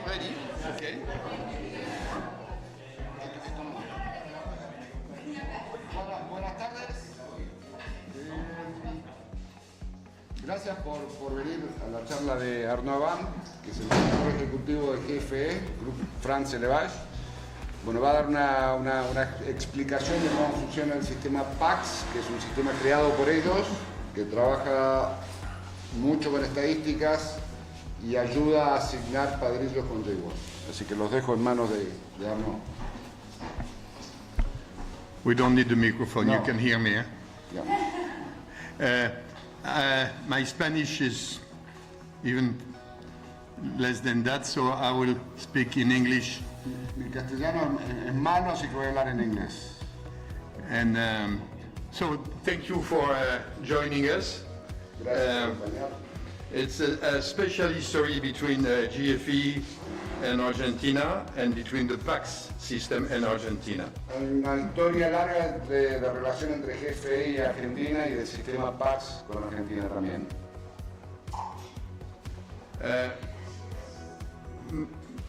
Ready? Okay. Buenas tardes. Gracias por venir a la charla de ARNAUD, que es el director ejecutivo de GFE, Grupo France ELEVAGE. Bueno, va a dar una explicación de cómo funciona el sistema PAX, que es un sistema creado por ellos, que trabaja mucho con estadísticas y ayuda a asignar padrillos contiguos. Así que los dejo en manos de ARNAUD. We don't need the microphone, No. You can hear me. Eh? Yeah. My Spanish is even less than that, so I will speak in English. Mi castellano es malo, así que voy a hablar en inglés. And so thank you for joining us. Gracias por acompañar. It's a special history between GFE and Argentina and between the PAX system and Argentina. Hay una historia larga de relación entre GFE y Argentina y del sistema PAX con Argentina también.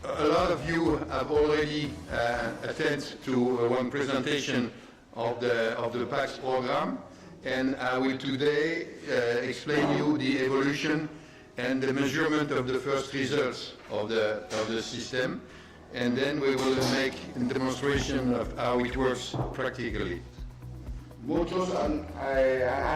A lot of you have already attended to one presentation of the PAX program, and I will today explain you the evolution and the measurement of the first results of the system, and then we will make a demonstration of how it works practically. Muchos han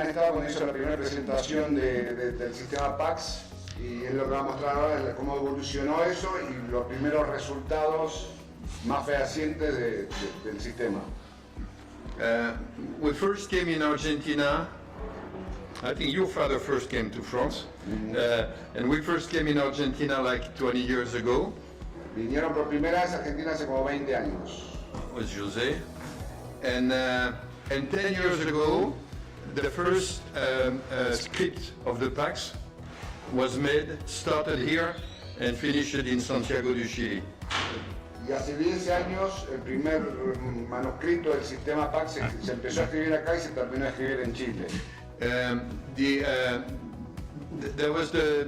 estado con eso en la primera presentación del sistema PAX y es lo que va a mostrar ahora es cómo evolucionó eso y los primeros resultados más fehacientes del sistema. We first came in Argentina. I think your father first came to France, and we first came in Argentina like 20 years ago. Vinieron por primera vez a Argentina hace como 20 años. With José, and 10 years ago, the first script of the PAX was made, started here, and finished in Santiago de Chile. Y hace 10 años el primer manuscrito del sistema PAX se empezó a escribir acá y se terminó de escribir en Chile. There was the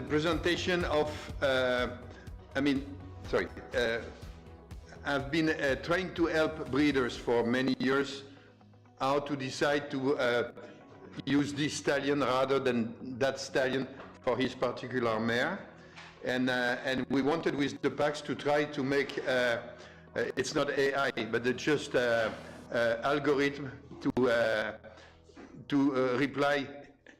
presentation of, I've been trying to help breeders for many years how to decide to use this stallion rather than that stallion for his particular mare. And we wanted with the PAX to try to make, it's not AI, but it's just algorithm to reply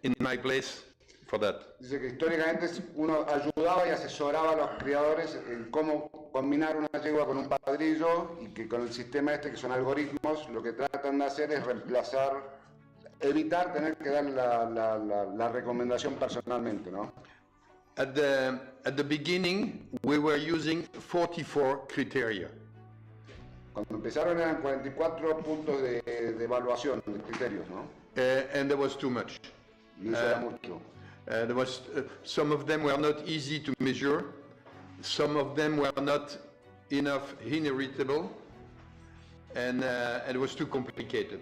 in my place for that. Dice que históricamente uno ayudaba y asesoraba a los criadores en cómo combinar una yegua con un padrillo y que con el sistema este, que son algoritmos, lo que tratan de hacer es reemplazar, evitar tener que dar la recomendación personalmente, ¿no? At the beginning, we were using 44 criteria. Cuando empezaron eran 44 puntos de evaluación, de criterios, ¿no? And there was too much. Y eso era mucho. There was some of them were not easy to measure, some of them were not enough inheritable, and it was too complicated.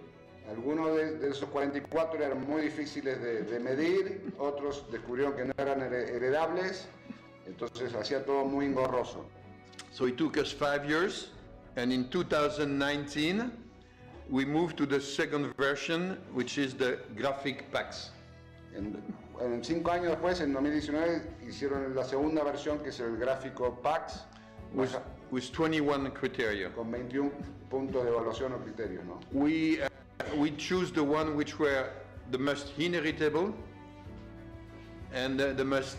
Algunos de esos 44 eran muy difíciles de medir, otros descubrieron que no eran heredables, entonces hacía todo muy engorroso. So it took us 5 years, and in 2019 we moved to the second version, which is the graphic PAX. En 5 años después, en 2019, hicieron la segunda versión, que es el gráfico PAX, with 21 criteria. con 21 puntos de evaluación o criterios, ¿no? We choose the one which were the most inheritable and the most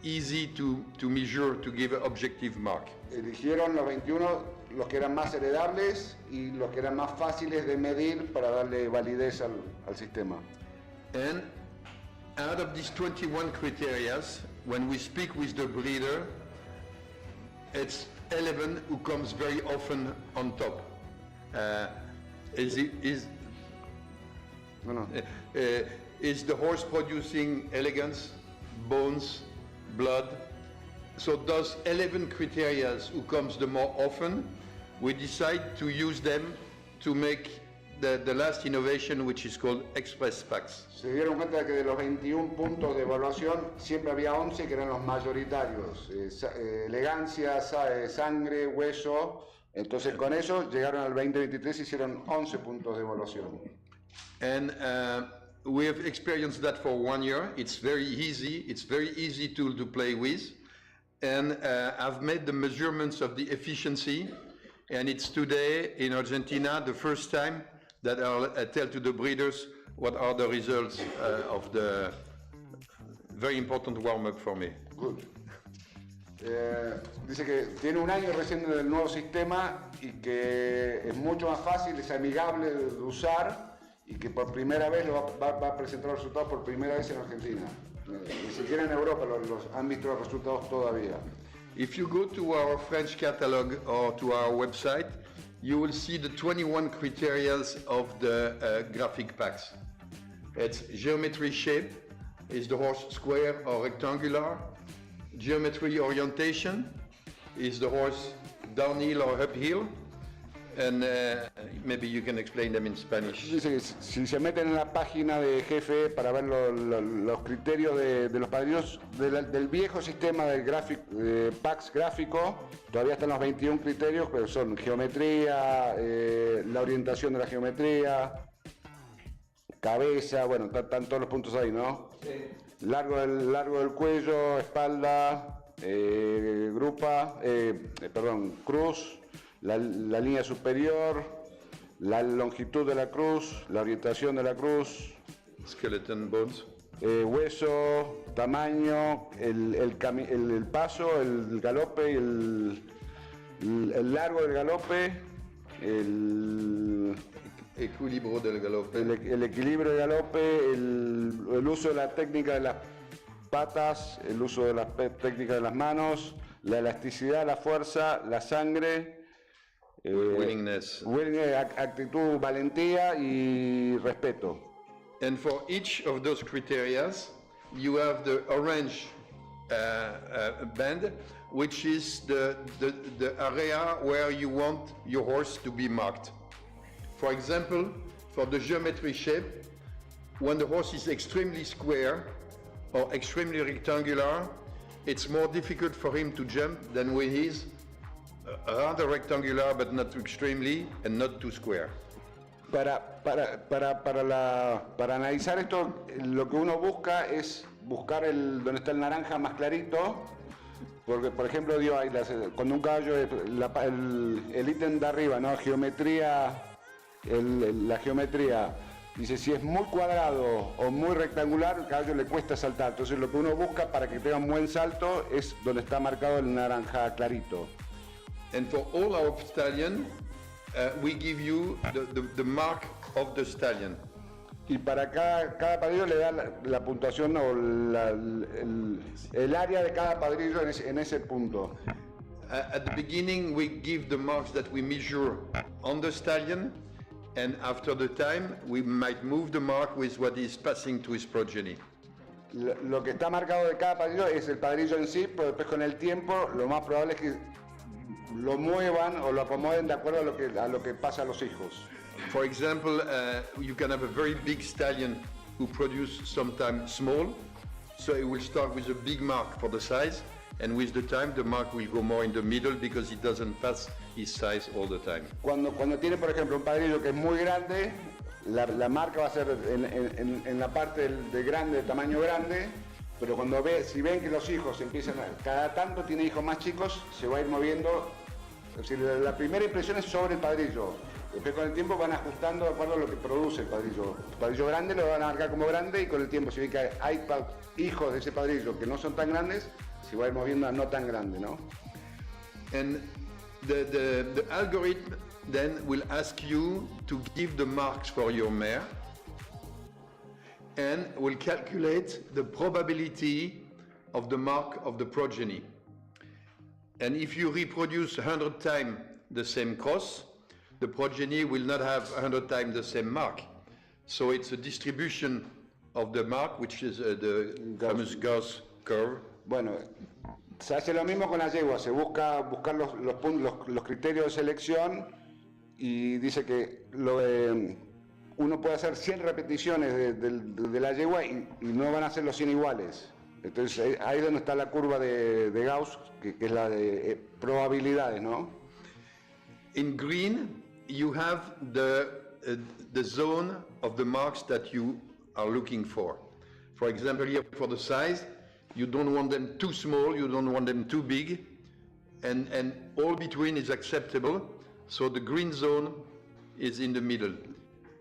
easy to measure, to give an objective mark. Eligieron los 21, los que eran más heredables y los que eran más fáciles de medir para darle validez al sistema. And out of these 21 criteria, when we speak with the breeder, it's 11 who comes very often on top. Is the horse producing elegance, bones, blood? So those 11 criteria who comes the more often, we decide to use them to make the last innovation, which is called Express Packs. Se dieron cuenta de que de los 21 puntos de evaluación siempre había 11 que eran los mayoritarios, elegancia, sangre, hueso. Entonces con eso llegaron al 2023 y hicieron 11 puntos de evaluación. And we have experienced that for 1 year. It's very easy tool to play with. And I've made the measurements of the efficiency, and it's today in Argentina the first time that I'll tell to the breeders what are the results of the very important warm-up for me. Good. Dice que tiene 1 año recién del nuevo sistema y que es mucho más fácil, es amigable de usar y que por primera vez va a presentar los resultados por primera vez en Argentina. Ni siquiera en Europa los han visto los resultados todavía. If you go to our French catalog or to our website, you will see the 21 criteria of the graphic packs. It's geometry shape, is the horse square or rectangular? Geometry orientation, is the horse downhill or uphill? And maybe you can explain them in Spanish. Dice que si se meten en la página de GFE para ver los criterios de los padrinos del viejo sistema de packs gráfico, todavía están los 21 criterios, pero son geometría, la orientación de la geometría, cabeza, bueno, están todos los puntos ahí, ¿no? Sí. Largo del cuello, espalda, cruz, la línea superior, la longitud de la cruz, la orientación de la cruz, skeleton bones, hueso, tamaño, el paso, el galope, el largo del galope, el equilibrio del galope, el equilibrio del galope, el uso de la técnica de las patas, el uso de la técnica de las manos, la elasticidad, la fuerza, la sangre, willingness, actitud, valentía y respeto. And for each of those criteria, you have the orange band, which is the area where you want your horse to be marked. For example, for the geometry shape, when the horse is extremely square or extremely rectangular, it's more difficult for him to jump than when he's rather rectangular but not too extremely and not too square. Para analizar esto, lo que uno busca es buscar donde está el naranja más clarito, porque por ejemplo cuando un caballo, el ítem de arriba, ¿no? Geometría, la geometría, dice si es muy cuadrado o muy rectangular, el caballo le cuesta saltar. Entonces lo que uno busca para que tenga un buen salto es donde está marcado el naranja clarito. And for all our stallion, we give you the mark of the stallion. Y para cada padrillo le da la puntuación o el área de cada padrillo en ese punto. At the beginning, we give the marks that we measure on the stallion, and after the time, we might move the mark with what is passing to his progeny. Lo que está marcado de cada padrillo es el padrillo en sí, pero después con el tiempo lo más probable es que lo muevan o lo acomoden de acuerdo a lo que pasa a los hijos. For example, you can have a very big stallion who produce sometimes small, so it will start with a big mark for the size, and with the time the mark will go more in the middle because it doesn't pass his size all the time. Cuando tiene, por ejemplo, un padrillo que es muy grande, la marca va a ser en la parte de grande, de tamaño grande, pero si ven que los hijos empiezan cada tanto tiene hijos más chicos, se va a ir moviendo. Es decir, la primera impresión es sobre el padrillo. Después con el tiempo van ajustando de acuerdo a lo que produce el padrillo. El padrillo grande lo van a marcar como grande y con el tiempo si ven que hay hijos de ese padrillo que no son tan grandes, se va a ir moviendo a no tan grande, ¿no? And the algorithm then will ask you to give the marks for your mare and will calculate the probability of the mark of the progeny. And if you reproduce 100 times the same cross, the progeny will not have 100 times the same mark. So it's a distribution of the mark, which is the famous Gauss curve. Bueno, se hace lo mismo con la yegua, se buscar los criterios de selección y dice que uno puede hacer 100 repeticiones de la yegua y no van a ser los 100 iguales. Entonces ahí es donde está la curva de Gauss, que es la de probabilidades, ¿no? In green, you have the zone of the marks that you are looking for. For example, here for the size, you don't want them too small, you don't want them too big, and all between is acceptable. So the green zone is in the middle.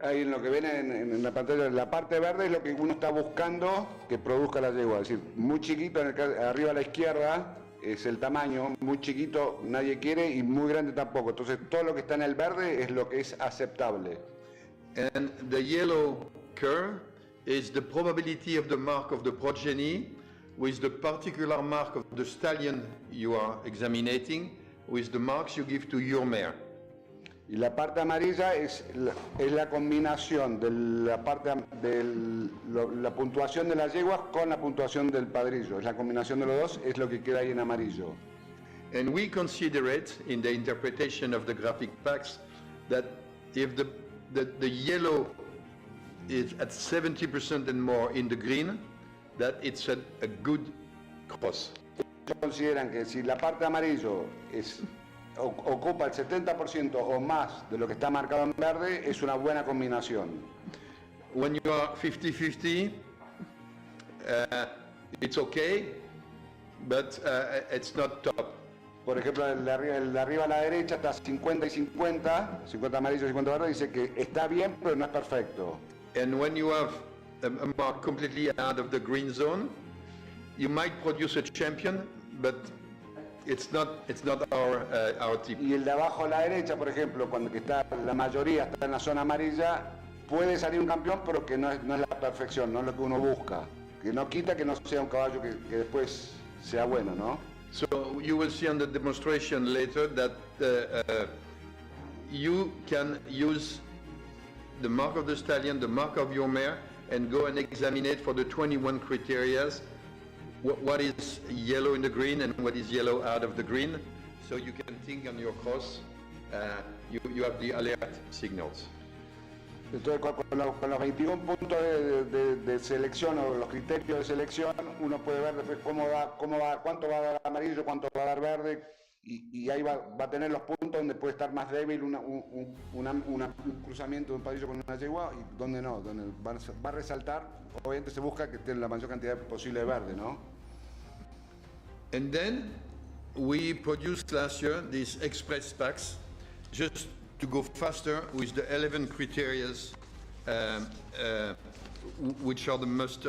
Ahí en lo que ven en la pantalla, la parte verde es lo que uno está buscando que produzca la yegua. Es decir, muy chiquito, arriba a la izquierda es el tamaño, muy chiquito nadie quiere y muy grande tampoco. Entonces todo lo que está en el verde es lo que es aceptable. And the yellow curve is the probability of the mark of the progeny with the particular mark of the stallion you are examining with the marks you give to your mare. Y la parte amarilla es la combinación de la puntuación de las yeguas con la puntuación del padrillo. Es la combinación de los dos, es lo que queda ahí en amarillo. And we consider it in the interpretation of the graphic packs that if the yellow is at 70% and more in the green, that it's a good cross. Ellos consideran que si la parte amarillo ocupa el 70% o más de lo que está marcado en verde, es una buena combinación. When you are 50-50, it's okay, but it's not top. Por ejemplo, el de arriba a la derecha está 50 y 50, 50 amarillo y 50 verde, dice que está bien, pero no es perfecto. And when you have a mark completely out of the green zone, you might produce a champion, but it's not our tip. Y el de abajo a la derecha, por ejemplo, cuando que está la mayoría está en la zona amarilla, puede salir un campeón, pero que no es la perfección, no es lo que uno busca. Que no quita que no sea un caballo que después sea bueno, ¿no? So you will see on the demonstration later that you can use the mark of the stallion, the mark of your mare, and go and examine it for the 21 criteria. What is yellow in the green and what is yellow out of the green. So you can think on your cross, you have the alert signals. Entonces con los 21 puntos de selección o los criterios de selección, uno puede ver después cuánto va a dar amarillo, cuánto va a dar verde, y ahí va a tener los puntos donde puede estar más débil un cruzamiento de un padrillo con una yegua y donde no, donde va a resaltar. Obviamente se busca que tenga la mayor cantidad posible de verde, ¿no? And then we produced last year these express packs just to go faster with the 11 criteria which are the most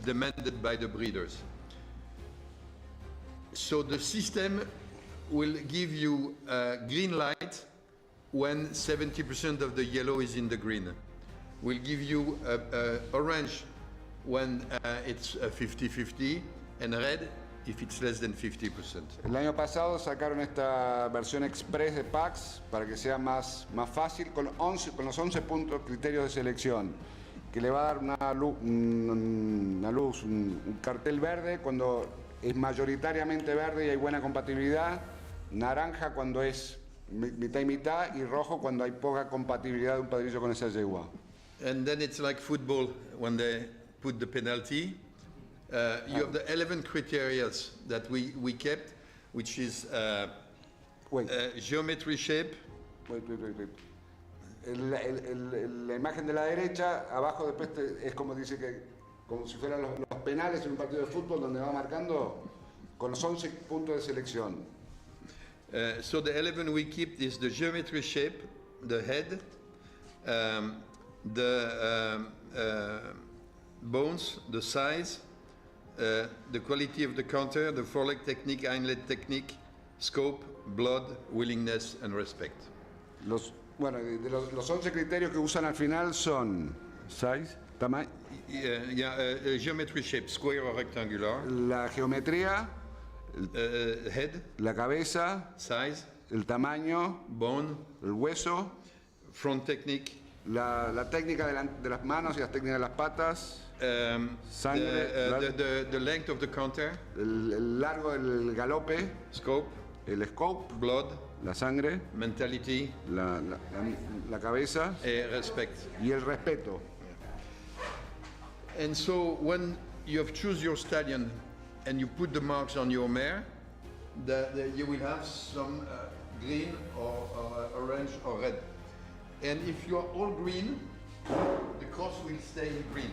demanded by the breeders. So the system will give you green light when 70% of the yellow is in the green. Will give you orange when it's 50-50 and red if it's less than 50%. El año pasado sacaron esta versión express de packs para que sea más fácil con los 11 puntos criterios de selección, que le va a dar un cartel verde cuando es mayoritariamente verde y hay buena compatibilidad, naranja cuando es mitad y mitad y rojo cuando hay poca compatibilidad de un padrillo con esa yegua. And then it's like football when they put the penalty. You have the 11 criteria that we kept, which is geometry shape. La imagen de la derecha, abajo después es como dice que, como si fueran los penales en un partido de fútbol donde va marcando con los 11 puntos de selección. So the 11 we keep is the geometry shape, the head, the bones, the size, the quality of the counter, the foreleg technique, hind-leg technique, scope, blood, willingness and respect. Los 11 criterios que usan al final son size, tamaño, geometry shape, square or rectangular, la geometría, head, la cabeza, size, el tamaño, bone, el hueso, front technique, la técnica de las manos y las técnicas de las patas, sangre, the length of the counter, el largo del galope, scope, el scope, blood, la sangre, mentality, la cabeza respect. y el respeto. And so when you have choose your stallion and you put the marks on your mare, you will have some green or orange or red. And if you are all green, the cross will stay green.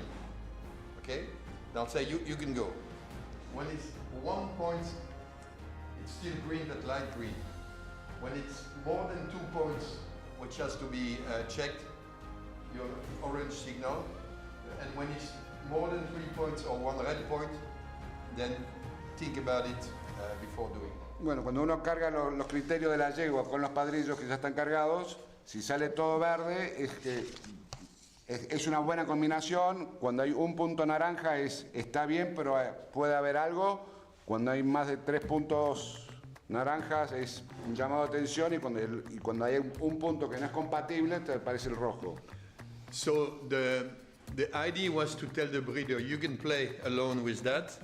Okay? They'll say you can go. When it's 1 point, it's still green but light green. When it's more than 2 points, which has to be checked, your orange signal. And when it's more than 3 points or 1 red point, then think about it before doing. Bueno, cuando uno carga los criterios de la yegua con los padrillos que ya están cargados, si sale todo verde, es que es una buena combinación. Cuando hay un punto naranja está bien, pero puede haber algo. Cuando hay más de 3 puntos naranjas es un llamado de atención, y cuando hay un punto que no es compatible, te aparece el rojo. So the idea was to tell the breeder, you can play alone with that.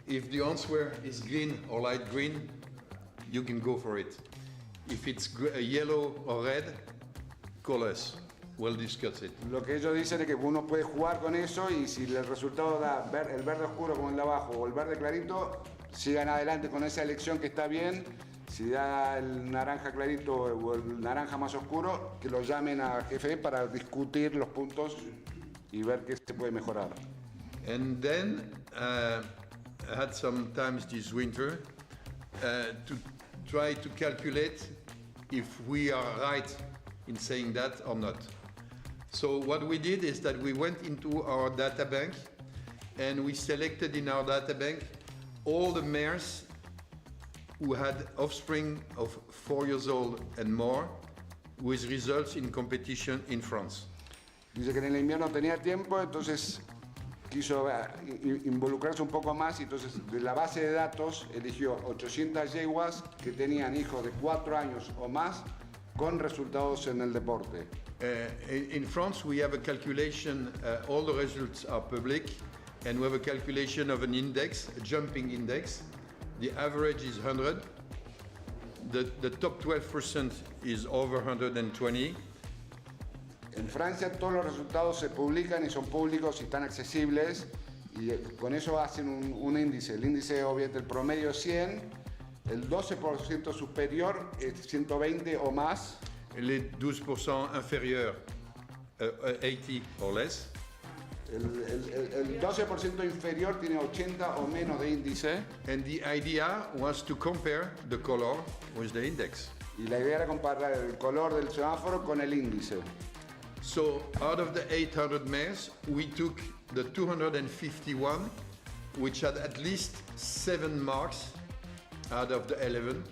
If the answer is green or light green, you can go for it. If it's yellow or red, call us. We'll discuss it. Lo que ellos dicen es que uno puede jugar con eso, y si el resultado da el verde oscuro como el de abajo o el verde clarito, sigan adelante con esa elección que está bien. Si da el naranja clarito o el naranja más oscuro, que lo llamen a jefe para discutir los puntos y ver qué se puede mejorar. And then I had some times this winter to try to calculate if we are right in saying that or not. So what we did is that we went into our data bank and we selected in our data bank all the mares who had offspring of 4 years old and more with results in competition in France. Dice que en el invierno tenía tiempo, entonces quiso involucrarse un poco más, y entonces de la base de datos eligió 800 yeguas que tenían hijos de 4 años o más con resultados en el deporte. In France, we have a calculation, all the results are public, and we have a calculation of an index, a jumping index. The average is 100. The top 12% is over 120. En Francia todos los resultados se publican y son públicos y están accesibles, y con eso hacen un índice. El índice, obviamente, el promedio es 100, el 12% superior es 120 o más. Les 12% inférieurs, 80 or less. El 12% inferior tiene 80 o menos de índice. And the idea was to compare the color with the index. Y la idea era comparar el color del semáforo con el índice. So out of the 800 mares, we took the 251, which had at least 7 marks out of the 11,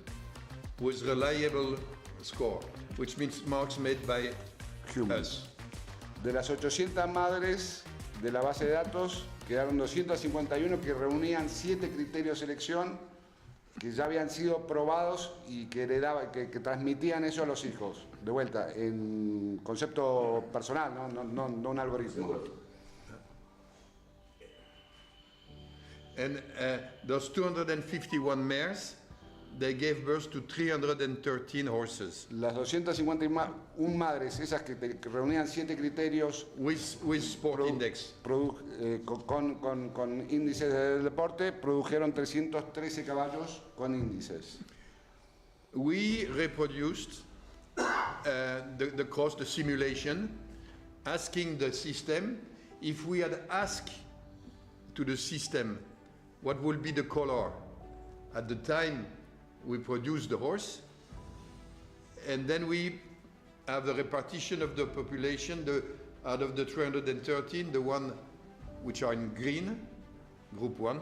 with reliable score, which means marks made by us. De las 800 madres de la base de datos, quedaron 251 que reunían 7 criterios de selección que ya habían sido probados y que transmitían eso a los hijos. De vuelta, en concepto personal, no un algoritmo. And those 251 mares, they gave birth to 313 horses. Las 251 madres, esas que reunían 7 criterios with sport index. Con índices de deporte, produjeron 313 caballos con índices. We reproduced the cross, the simulation, asking the system if we had asked to the system what would be the color at the time we produce the horse, and then we have the repartition of the population. Out of the 313, the one which are in green, group 1,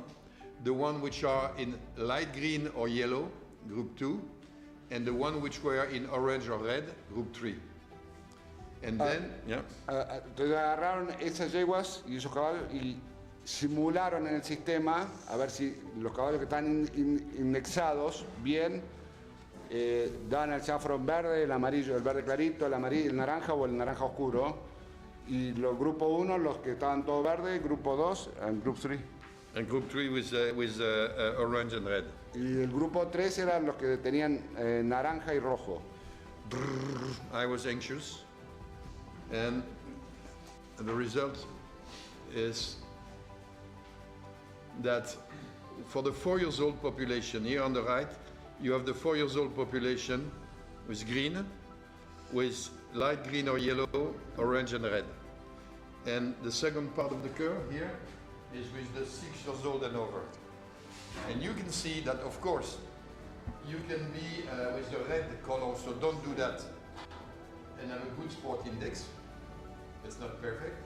the one which are in light green or yellow, group 2, and the one which were in orange or red, group 3. And then, entonces agarraron esas yeguas y esos caballos y simularon en el sistema a ver si los caballos que están indexados bien dan el semáforo verde, el amarillo, el verde clarito, el naranja o el naranja oscuro. Y los grupo 1, los que estaban todo verde, grupo 2, and group 3. And group 3 with orange and red. Y el grupo 3 eran los que tenían naranja y rojo. I was anxious, and the result is that for the 4 years old population, here on the right, you have the 4 years old population with green, with light green or yellow, orange and red. And the second part of the curve here is with the 6 years old and over. And you can see that, of course, you can be with the red color, so don't do that and have a good sport index. It's not perfect.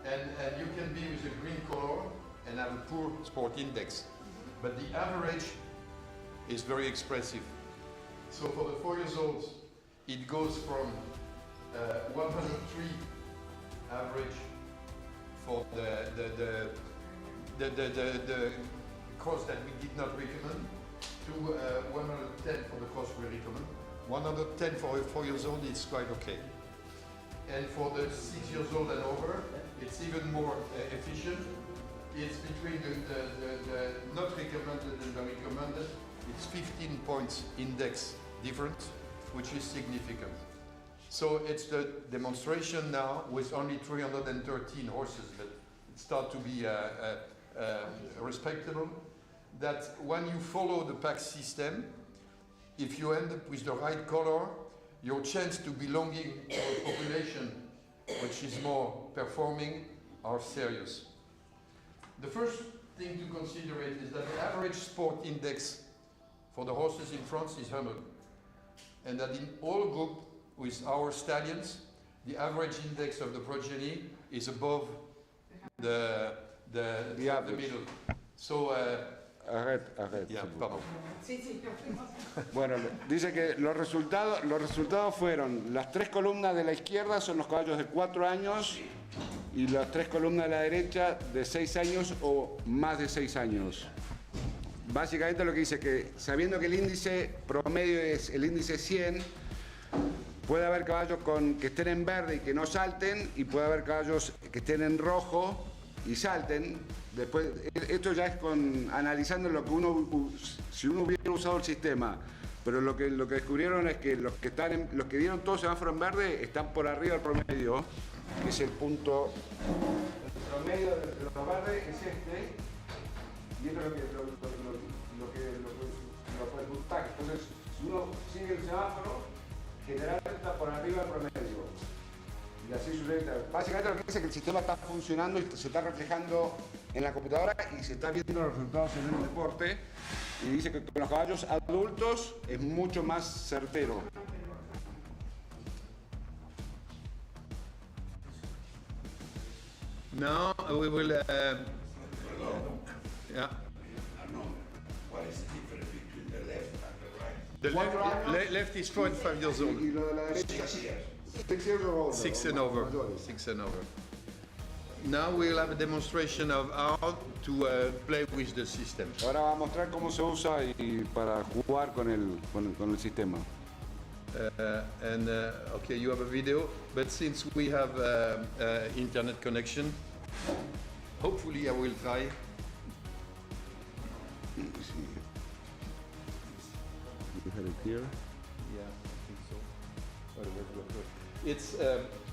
And you can be with a green color and have a poor sport index. But the average is very expressive. So for the 4 years olds, it goes from 103 average for the course that we did not recommend to 110 for the course we recommend. 110 for a 4 years old is quite okay. And for the 6 years old and over, it's even more efficient. It's between the not recommended and the recommended. It's 15 points index difference, which is significant. So it's the demonstration now with only 313 horses, but it starts to be respectable, that when you follow the pack system, if you end up with the right color, your chance to belonging to a population which is more performing are serious. The first thing to consider is that the average sport index for the horses in France is 100. And that in all group with our stallions, the average index of the progeny is above the middle. So, Arrête. yeah, pardon. Bueno, dice que los resultados fueron, las 3 columnas de la izquierda son los caballos de 4 años y las 3 columnas de la derecha de 6 años o más de 6 años. Básicamente lo que dice que sabiendo que el índice promedio es el índice 100, puede haber caballos que estén en verde y que no salten, y puede haber caballos que estén en rojo y salten. Después, esto ya es analizando lo que si uno hubiera usado el sistema, pero lo que descubrieron es que los que dieron todo semáforo en verde están por arriba del promedio, que es el punto. El promedio de los verdes es este, y esto es lo puntaje. Entonces, si uno sigue el semáforo, generalmente está por arriba del promedio. Y así sucede. Básicamente lo que dice es que el sistema está funcionando y se está reflejando en la computadora y se está viendo los resultados en el deporte. Y dice que con los caballos adultos es mucho más certero. Now we will. Yeah. Arnaud, what is the difference between the left and the right? The left is 4 and 5 years old. Y lo de la derecha, 6 years. 6 years old. 6 and over. 6 and over. Now we'll have a demonstration of how to play with the system. Ahora va a mostrar cómo se usa para jugar con el sistema. Okay, you have a video, but since we have internet connection, hopefully I will try. You have it here. Yeah, I think so. It's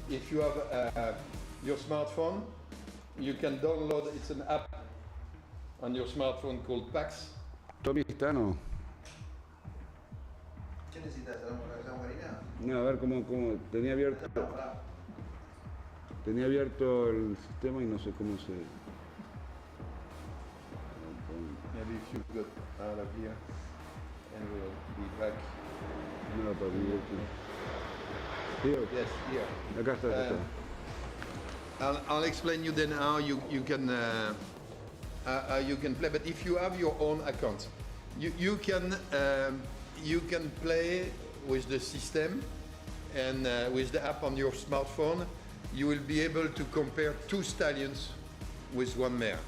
if you have your smartphone, you can download. It's an app on your smartphone called PAX. Tommy está, ¿no? ¿Qué necesitas? ¿La guarina? No, a ver cómo tenía abierto el sistema y no sé cómo se. Maybe if you got out of here, and we'll be back. No, para here. Yes, here. Acá está. I'll explain you then how you can play. But if you have your own account, you can play with the system and with the app on your smartphone. You will be able to compare 2 stallions with 1 mare.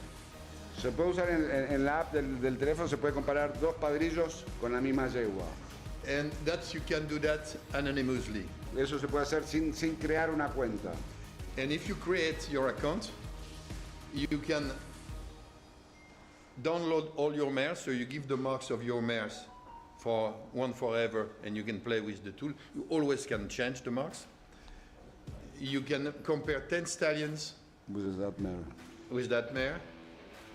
Se puede usar en la app del teléfono, se puede comparar 2 padrillos con la misma yegua. And that you can do that anonymously. Eso se puede hacer sin crear una cuenta. And if you create your account, you can download all your mares, so you give the marks of your mares for one forever, and you can play with the tool. You always can change the marks. You can compare 10 stallions with that mare. with that mare,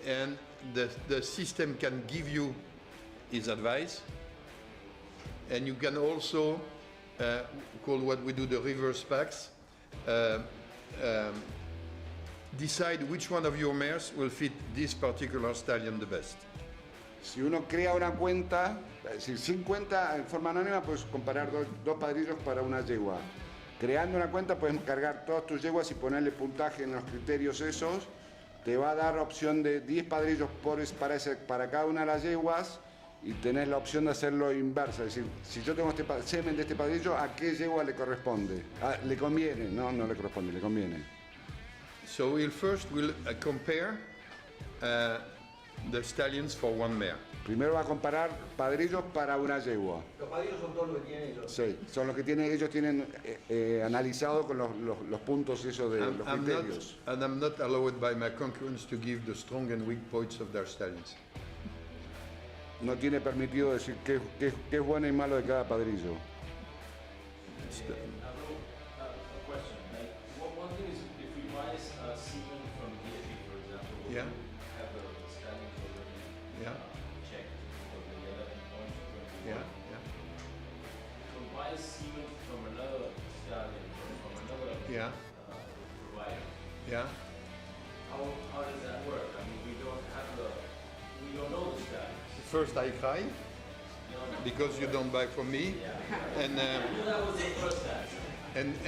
and the system can give you its advice. And you can also, call what we do the reverse packs, decide which one of your mares will fit this particular stallion the best. Si uno crea una cuenta, es decir, sin cuenta en forma anónima, puedes comparar dos padrillos para una yegua. Creando una cuenta puedes cargar todas tus yeguas y ponerle puntaje en los criterios esos. Te va a dar opción de 10 padrillos para cada una de las yeguas, y tenés la opción de hacerlo inversa. Es decir, si yo tengo semen de este padrillo, ¿a qué yegua le corresponde? ¿Le conviene? No, no le corresponde, le conviene. So we'll compare the stallions for one mare. Primero va a comparar padrillos para una yegua. Los padrillos son todos los que tienen ellos. Sí, son los que ellos tienen analizado con los puntos esos de los criterios. I'm not allowed by my concurrents to give the strong and weak points of their stallions. No tiene permitido decir qué es bueno y malo de cada padrillo. A question. Like, one thing is if we buy semen from DFE, for example, we Yeah. have the stallions already Yeah. checked for the 11 points. Yeah, yeah, If we buy semen from another stallion or from another yeah, provider, yeah. how does that work? I mean, we don't know the stallions. First I cry, because you don't buy from me, and That was the first answer.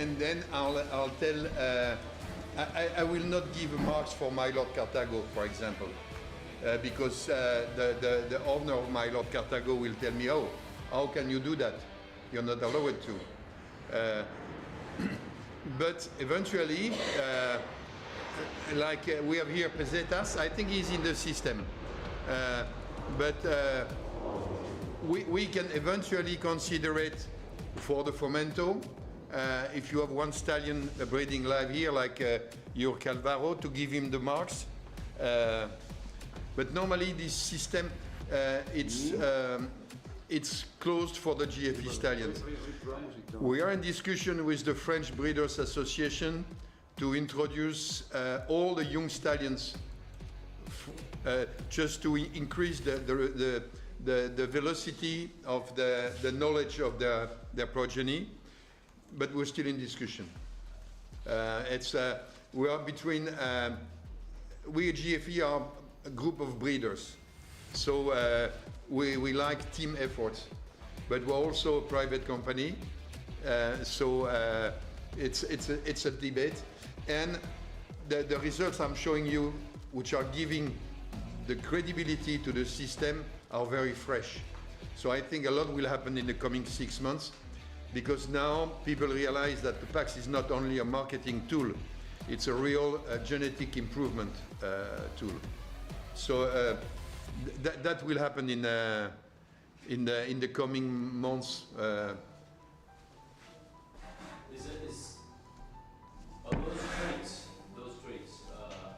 and then I'll tell. I will not give marks for my Lord Carthago, for example, because the owner of my Lord Carthago will tell me, "Oh, how can you do that? You're not allowed to." But eventually, we have here Pesetas, I think he's in the system. But we can eventually consider it for the Fomento. If you have one stallion breeding live here, like your Calvaro, to give him the marks. But normally this system, it's closed for the GFE stallions. We are in discussion with the French Breeders Association to introduce all the young stallions just to increase the velocity of the knowledge of their progeny, but we're still in discussion. We are between, we at GFE are a group of breeders, so we like team efforts, but we're also a private company, so it's a debate, and the results I'm showing you, which are giving the credibility to the system, are very fresh. So I think a lot will happen in the coming 6 months, because now people realize that the PAX is not only a marketing tool, it's a real genetic improvement tool. So that will happen in the coming months. Of those traits,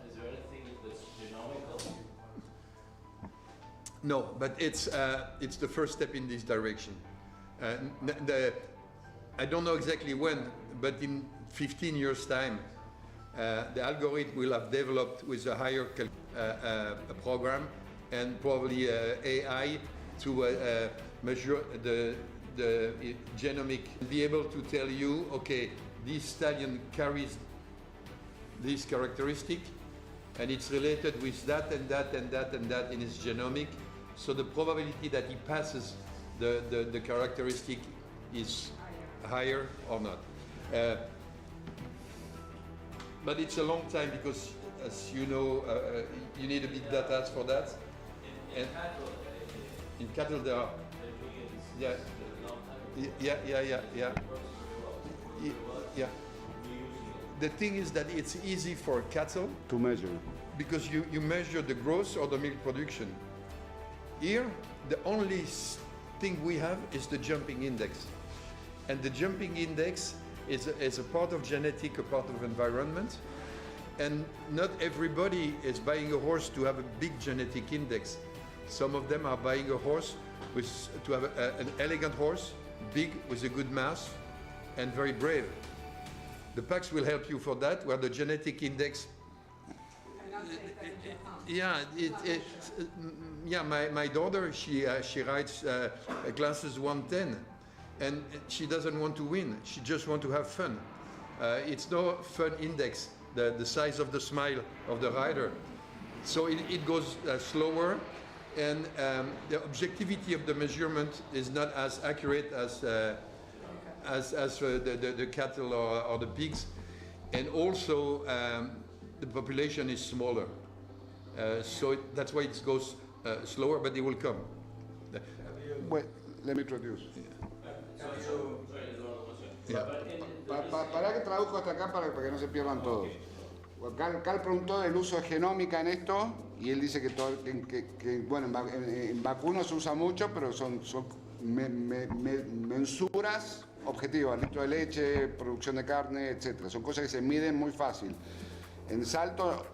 is there anything that's genomical? No, but it's the first step in this direction. I don't know exactly when, but in 15 years' time, the algorithm will have developed with a higher a program, and probably AI to measure the genomic, be able to tell you, okay, this stallion carries this characteristic, and it's related with that and that and that and that in its genomic. So the probability that he passes the characteristic is higher or not. But it's a long time, because, as you know, you need a big data for that. In cattle there are, yeah, yeah. The thing is that it's easy for cattle To measure. because you measure the growth or the milk production. Here, the only thing we have is the jumping index. And the jumping index is a part of genetic, a part of environment. And not everybody is buying a horse to have a big genetic index. Some of them are buying a horse to have an elegant horse, big, with a good mass, and very brave. The packs will help you for that, where the genetic index. My daughter, she rides classes 110, and she doesn't want to win. She just wants to have fun. It's no fun index, the size of the smile of the rider. So it goes slower, and the objectivity of the measurement is not as accurate as the cattle or the pigs. And also, the population is smaller. So that's why it goes slower, but it will come. Well, let me introduce. Yeah. Para que traduzco hasta acá para que no se pierdan todos. Carl preguntó del uso de genómica en esto y él dice que bueno, en vacunos se usa mucho, pero son mensuras objetivas, litro de leche, producción de carne, etc. Son cosas que se miden muy fácil. En salto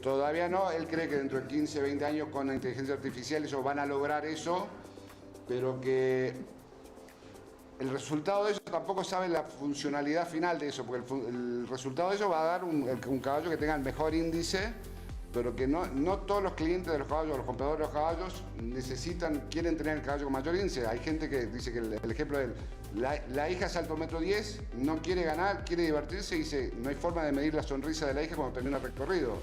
todavía no, él cree que dentro de 15, 20 años con la inteligencia artificial ellos van a lograr eso, pero que el resultado de eso tampoco sabe la funcionalidad final de eso, porque el resultado de eso va a dar un caballo que tenga el mejor índice, pero que no todos los clientes de los caballos, los compradores de los caballos quieren tener el caballo con mayor índice. Hay gente que dice que el ejemplo de la hija salta 1,10 m, no quiere ganar, quiere divertirse y dice no hay forma de medir la sonrisa de la hija cuando termina el recorrido.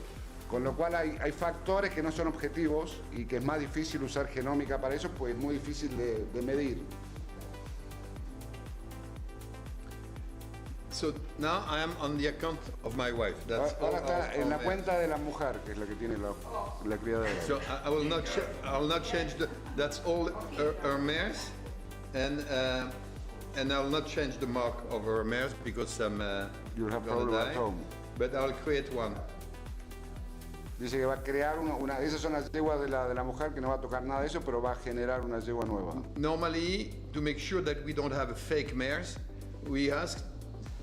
Con lo cual hay factores que no son objetivos y que es más difícil usar genómica para eso, pues es muy difícil de medir. So now I am on the account of my wife. That's Ahora all está en la there. cuenta de la mujer, que es la que tiene la criadera. So I will not change that's all her mares, and I will not change the mark of her mares because I'm You'll have gonna problem at die. home. But I'll create one. Dice que va a crear una esas son las yeguas de la mujer, que no va a tocar nada de eso, pero va a generar una yegua nueva. Normally, to make sure that we don't have fake mares, we ask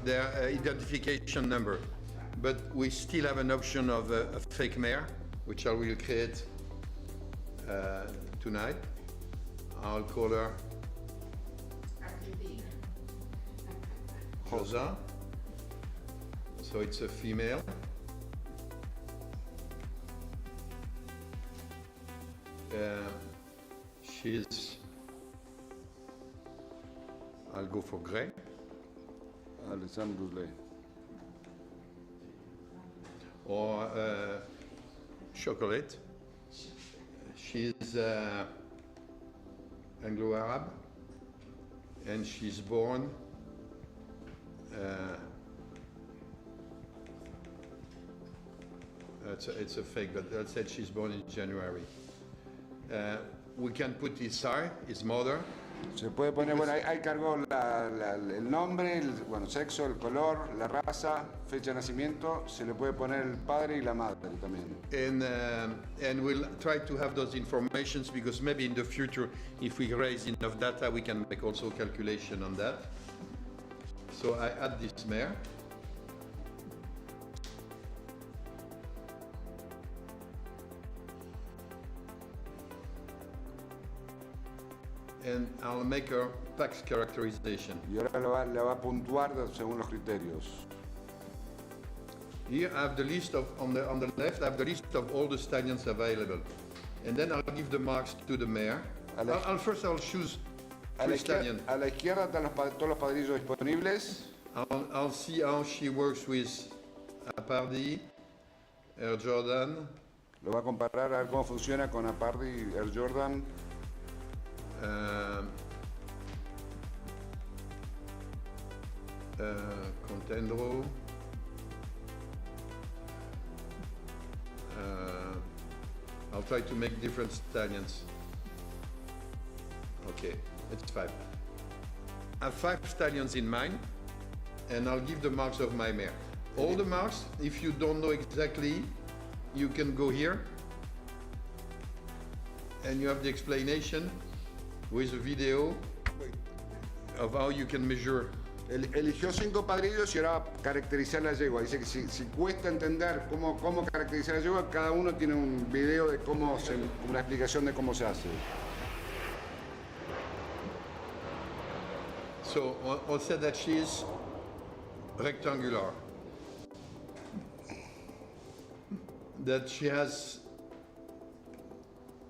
their identification number. But we still have an option of a fake mare, which I will create tonight. I'll call her Rosa. So it's a female. I'll go for gray. Alexandre Rousselet. Or chocolate. She's Anglo-Arab, and she's born it's a fake, but that said she's born in January. We can put his mother. Se puede poner, bueno, ahí cargó el nombre, bueno, sexo, el color, la raza, fecha de nacimiento, se le puede poner el padre y la madre también. And we'll try to have those informations because maybe in the future, if we raise enough data, we can make also calculation on that. So I add this mare. And I'll make a PAX characterization. Y ahora la va a puntuar según los criterios. Here I have the list of, on the left, I have the list of all the stallions available. And then I'll give the marks to the mare. First I'll choose three stallions. A la izquierda están todos los padrillos disponibles. I'll see how she works with Apardi, Air Jordan. Lo va a comparar a ver cómo funciona con Apardi, Air Jordan. Contendro. I'll try to make different stallions. Okay, it's 5. I have 5 stallions in mind, and I'll give the marks of my mare. All the marks, if you don't know exactly, you can go here, and you have the explanation with a video of how you can measure Eligió 5 padrillos y ahora va a caracterizar la yegua. Dice que si cuesta entender cómo caracterizar la yegua, cada uno tiene un video de una explicación de cómo se hace. So on said that she is rectangular, that she has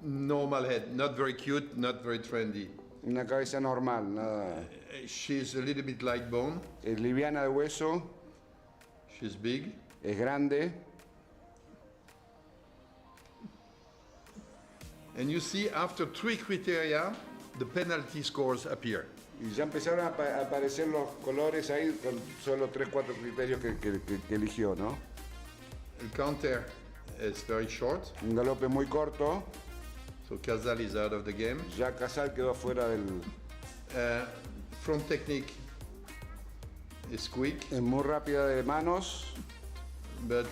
normal head, not very cute, not very trendy. Una cabeza normal, nada. She's a little bit light bone, Es liviana de hueso, she's big, es grande. and you see after 3 criteria, the penalty scores appear. Y ya empezaron a aparecer los colores ahí con solo 3-4 criterios que eligió, ¿no? The counter is very short, Un galope muy corto, so Casal is out of the game. ya Casal quedó fuera del... Front technique is quick, Es muy rápida de manos, but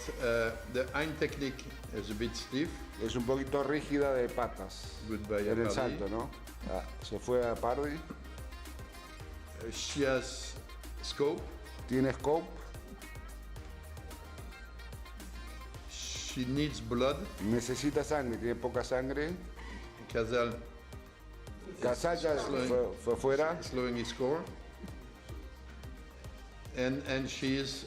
the hind technique is a bit stiff. es un poquito rígida de patas. Goodbye, En el Pardi. salto, ¿no? Ah, se fue a Pardi. She has scope, Tiene scope, she needs blood. necesita sangre, tiene poca sangre. Casal Casal ya fue fuera. slowing his score, and she's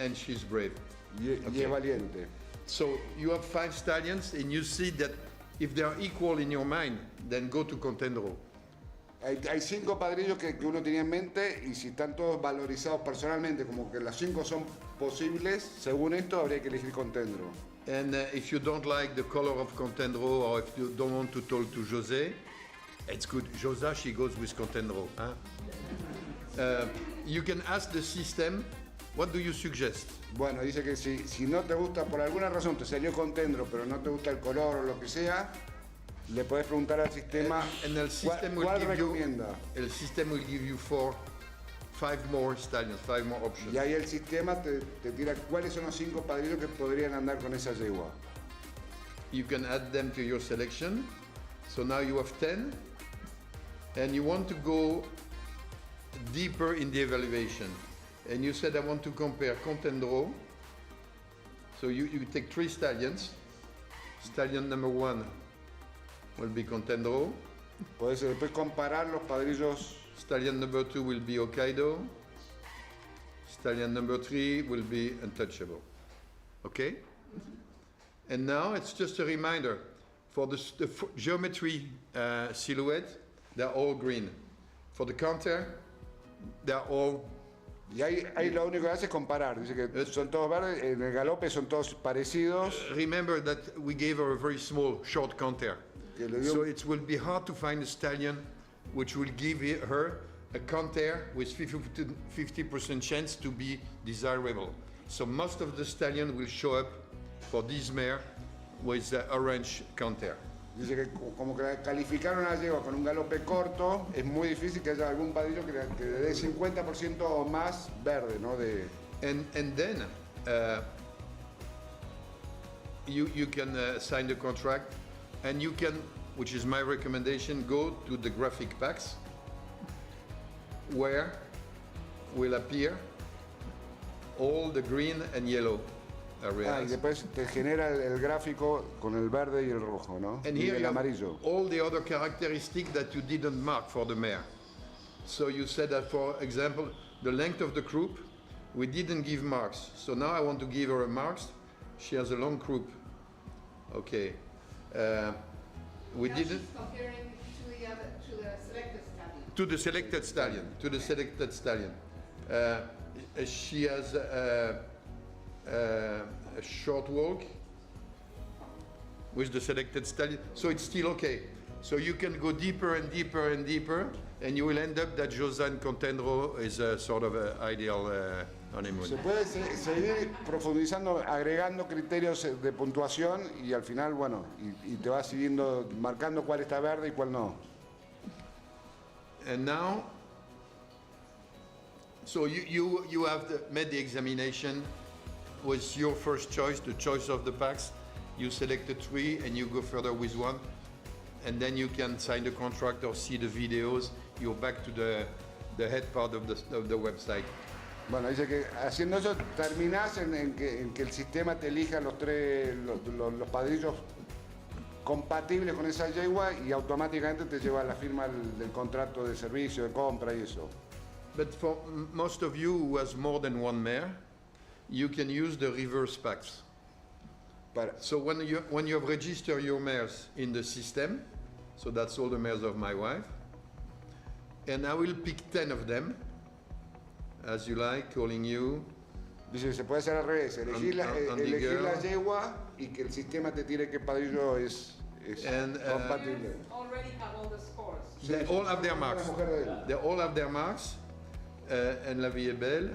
and she's brave. Y es valiente. So you have 5 stallions, and you see that if they are equal in your mind, then go to contendro. Hay 5 padrillos que uno tenía en mente y si están todos valorizados personalmente, como que las 5 son posibles, según esto habría que elegir contendro. And if you don't like the color of contendro, or if you don't want to talk to José, it's good. Josa, she goes with contendro. Huh? You can ask the system, what do you suggest? Bueno, dice que si no te gusta, por alguna razón te salió contendro, pero no te gusta el color o lo que sea, le podés preguntar al sistema And el system will cuál give you, recomienda. el system will give you 5 more stallions, 5 more options. Y ahí el sistema te tira cuáles son los 5 padrillos que podrían andar con esa yegua. You can add them to your selection. So now you have 10, and you want to go deeper in the evaluation. And you said, I want to compare contendro. So you take 3 stallions. Stallion number 1 will be contendro. Podés después comparar los padrillos. Stallion number 2 will be Hokkaido. Stallion number 3 will be untouchable. Okay? And now it's just a reminder. For the geometry silhouette, they're all green. For the counter, they're all... Y ahí lo único que hace es comparar. Dice que son todos verdes, en el galope son todos parecidos. Remember that we gave her a very small, short counter. Que le dio- So it will be hard to find a stallion which will give her a counter with 50% chance to be desirable. So most of the stallion will show up for this mare with the orange counter. Dice que como que calificaron a la yegua con un galope corto, es muy difícil que haya algún padrillo que le dé 50% o más verde, ¿no? And then you can sign the contract, and you can, which is my recommendation, go to the graphic packs where will appear all the green and yellow y areas. después te genera el gráfico con el verde y el rojo, ¿no? And Y here el you have amarillo. all the other characteristics that you didn't mark for the mare. So you said that, for example, the length of the croup, we didn't give marks. So now I want to give her a marks. She has a long croup. Okay. We Now didn't... she's comparing to the selected study. To the selected stallion. To the selected stallion. She has a short walk with the selected stallion, so it's still okay. So you can go deeper and deeper and deeper, and you will end up that Josan Contendro is a sort of an ideal honeymoon. Se puede seguir profundizando, agregando criterios de puntuación y al final, bueno, y te vas siguiendo, marcando cuál está verde y cuál no. And now, so you have made the examination with your first choice, the choice of the packs. You selected 3 and you go further with 1. And then you can sign the contract or see the videos. You're back to the head part of the website. Bueno, dice que haciendo eso terminás en que el sistema te elija los los padrillos compatibles con esa yegua y automáticamente te lleva a la firma del contrato de servicio, de compra y eso. But for most of you who has more than one mare, you can use the reverse packs. So when you have registered your mares in the system, so that's all the mares of my wife, and I will pick 10 of them, as you like, calling you. Dice que se puede hacer al revés, elegir la yegua y que el sistema te tire qué padrillo es compatible. Already have all the scores. They all have their marks. They all have their marks. And La Vie est Belle,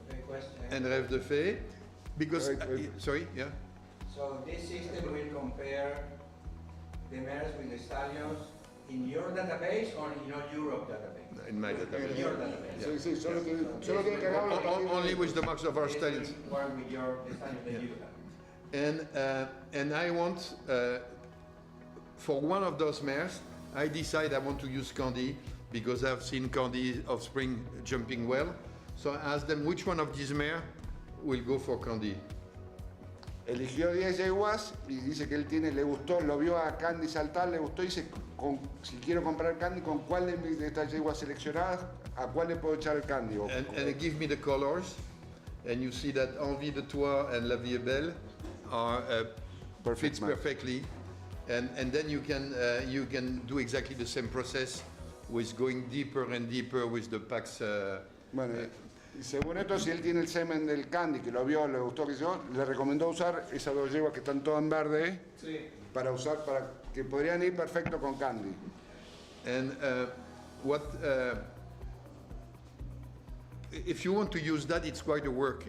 Okay, question. and Rêve de Fée, because, Wait. sorry, yeah? So this system will compare the mares with the stallions in your database or in your Europe database? In my In database. your database. Sí, solo tiene que agarrar Only with the marks of our This stallions. will work with the stallions that you have. And I want, for one of those mares, I decide I want to use Candy because I've seen Candy offspring jumping well. So I asked them which one of these mares will go for Candy. Eligió 10 yeguas y dice que él le gustó, lo vio a Candy saltar, le gustó y dice, si quiero comprar Candy, ¿con cuál de estas yeguas seleccionadas, a cuál le puedo echar el Candy? And they give me the colors, and you see that Envie de Toi and La Vie est Belle are fits match. perfectly, and then you can do exactly the same process with going deeper and deeper with the packs. Bueno, y según esto, si él tiene el semen del Candy, que lo vio, le gustó, que yo, le recomendó usar esas dos yeguas que están todas en verde, para que podrían ir perfecto con Candy. And if you want to use that, it's quite a work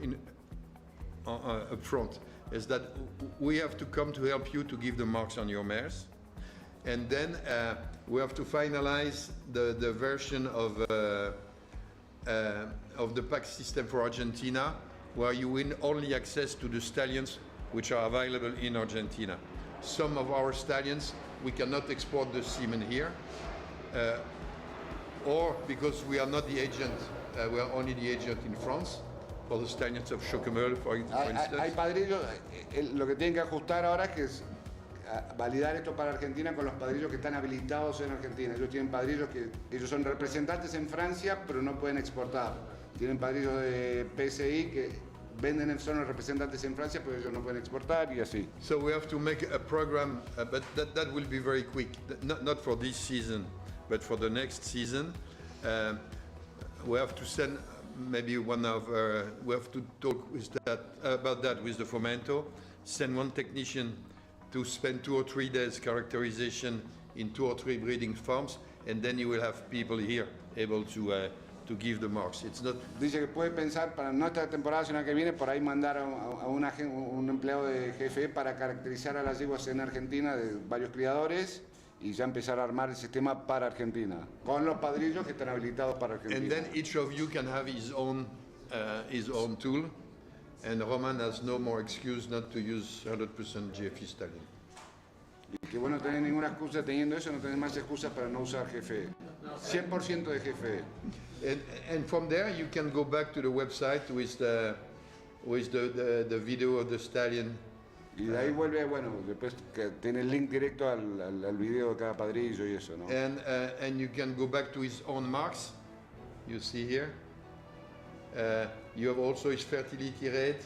up front. Is that we have to come to help you to give the marks on your mares, and then we have to finalize the version of the pack system for Argentina, where you win only access to the stallions which are available in Argentina. Some of our stallions, we cannot export the semen here, or because we are not the agent, we are only the agent in France, for the stallions of Chocomel, for instance. Hay padrillos, lo que tienen que ajustar ahora es que validar esto para Argentina con los padrillos que están habilitados en Argentina. Ellos tienen padrillos que ellos son representantes en Francia, pero no pueden exportar. Tienen padrillos de PSI que venden, son los representantes en Francia, pero ellos no pueden exportar y así. So we have to make a program, but that will be very quick. Not for this season, but for the next season. We have to send maybe we have to talk about that with the Fomento. Send one technician to spend 2 or 3 days characterization in 2 or 3 breeding farms, and then you will have people here able to give the marks. It's not. Dice que puede pensar para no esta temporada, sino que viene, por ahí mandar a un empleado de GFE para caracterizar a las yeguas en Argentina de varios criadores y ya empezar a armar el sistema para Argentina, con los padrillos que están habilitados para Argentina. And then each of you can have his own tool, and Roman has no more excuse not to use 100% GFE stallion. Y que bueno, no tenés ninguna excusa teniendo eso, no tenés más excusas para no usar GFE. 100% de GFE. And from there you can go back to the website with the video of the stallion. Y de ahí vuelve, bueno, después que tiene el link directo al video de cada padrillo y eso, ¿no? And you can go back to his own marks. You see here. You have also his fertility rate.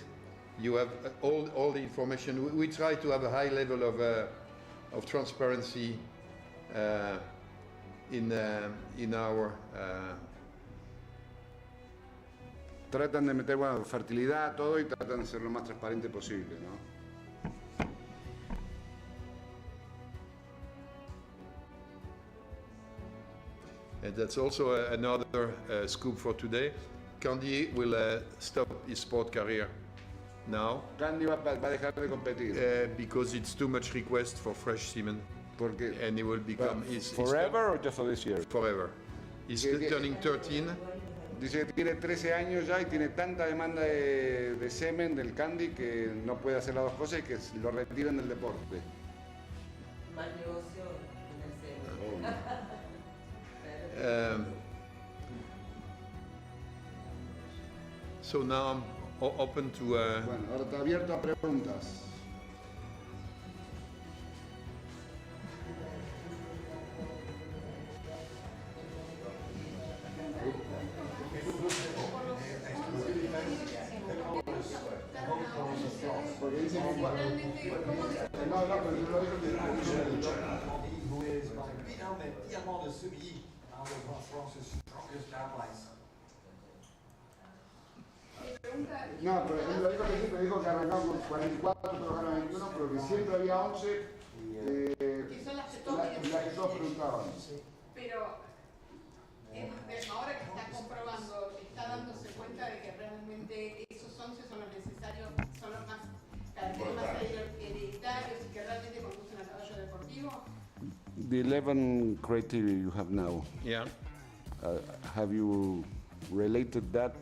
You have all the information. We try to have a high level of transparency in our. Tratan de meter, bueno, fertilidad, todo, y tratan de ser lo más transparente posible, ¿no? And that's also another scoop for today. Candy will stop his sport career now. Candy va a dejar de competir. Because it's too much request for fresh semen. Porque, And he will become forever or just for this year? forever. He's turning 13. Dice que tiene 13 años ya y tiene tanta demanda de semen del Candy que no puede hacer las dos cosas y que lo retiran del deporte. Más negocio en el seno. So now I'm open to... Bueno, ahora está abierto a preguntas. Porque dice que no, pero yo lo digo que no, pero él lo dijo que siempre dijo que arrancamos con 44, trabajaron 21, pero que siempre había 11 Que son las que todos las que todos preguntaban. Pero ahora que está comprobando, está dándose cuenta de que realmente esos 11 son los necesarios, son los más hereditarios y que realmente conducen al caballo deportivo. The 11 criteria you have now, Yeah. have you related that,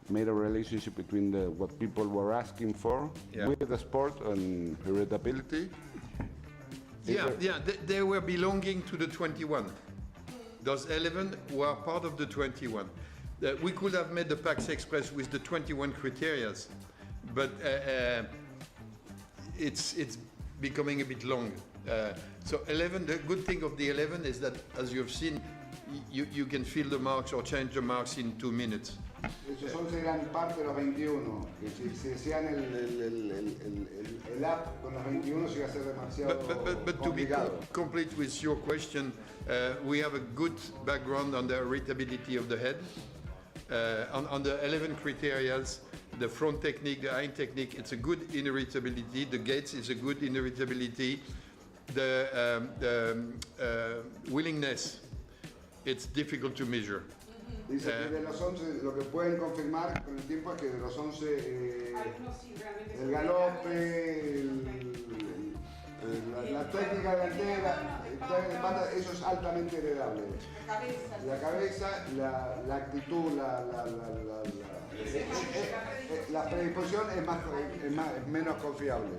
made a relationship between what people were asking for with the sport and heritability? Yeah, they were belonging to the 21. Those 11 were part of the 21. We could have made the PAX Express with the 21 criteria, but it's becoming a bit long. So 11, the good thing of the 11 is that, as you've seen, you can fill the marks or change the marks in 2 minutes. Esos 11 eran parte de los 21, que si decían el app con los 21 se iba a ser demasiado But to be complicado. complete with your question, we have a good background on the heritability of the head. On the 11 criteria, the front technique, the hind technique, it's a good inheritability. The gaits is a good inheritability. The willingness, it's difficult to measure. Dice que de los 11, lo que pueden confirmar con el tiempo es que de los 11, Algunos sí, realmente el son galope, la técnica delantera, eso es altamente heredable. La cabeza, la actitud, la predisposición es menos confiable.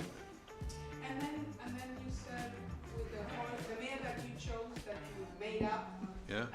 And then you said with the mare that you chose, that you made up, Yeah.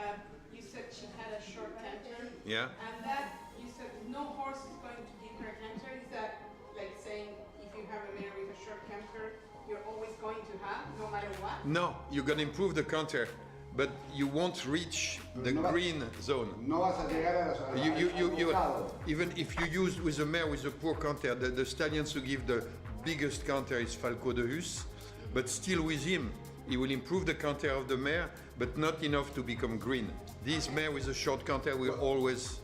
you said she had a short canter. Yeah. And that you said no horse is going to give her canter. Is that like saying if you have a mare with a short canter, you're always going to have, no matter what? No, you're going to improve the counter, but you won't reach the green zone. No vas a llegar al buscado. Even if you use with a mare with a poor counter, the stallions who give the biggest counter is Falco de Hus, but still with him, he will improve the counter of the mare, but not enough to become green. This mare with a short counter will always...